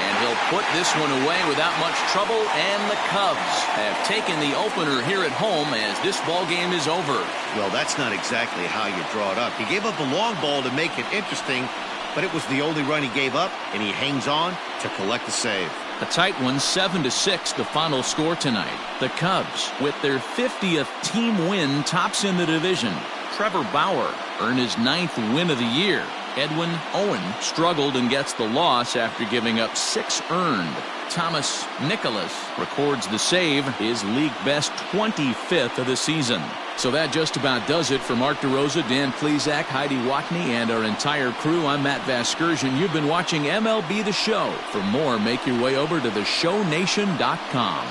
Speaker 1: And he'll put this one away without much trouble, and the Cubs have taken the opener here at home as this ball game is over.
Speaker 2: Well, that's not exactly how you draw it up. He gave up a long ball to make it interesting, but it was the only run he gave up, and he hangs on to collect the save.
Speaker 1: A tight one, 7-6, the final score tonight. The Cubs, with their 50th team win, tops in the division. Trevor Bauer earned his 9th win of the year. Edwin Owen struggled and gets the loss after giving up 6 earned. Thomas Nicholas records the save, his league best 25th of the season. So that just about does it for Mark DeRosa, Dan Plesac, Heidi Watney, and our entire crew. I'm Matt Vasgersian. You've been watching MLB The Show. For more, make your way over to theshownation.com.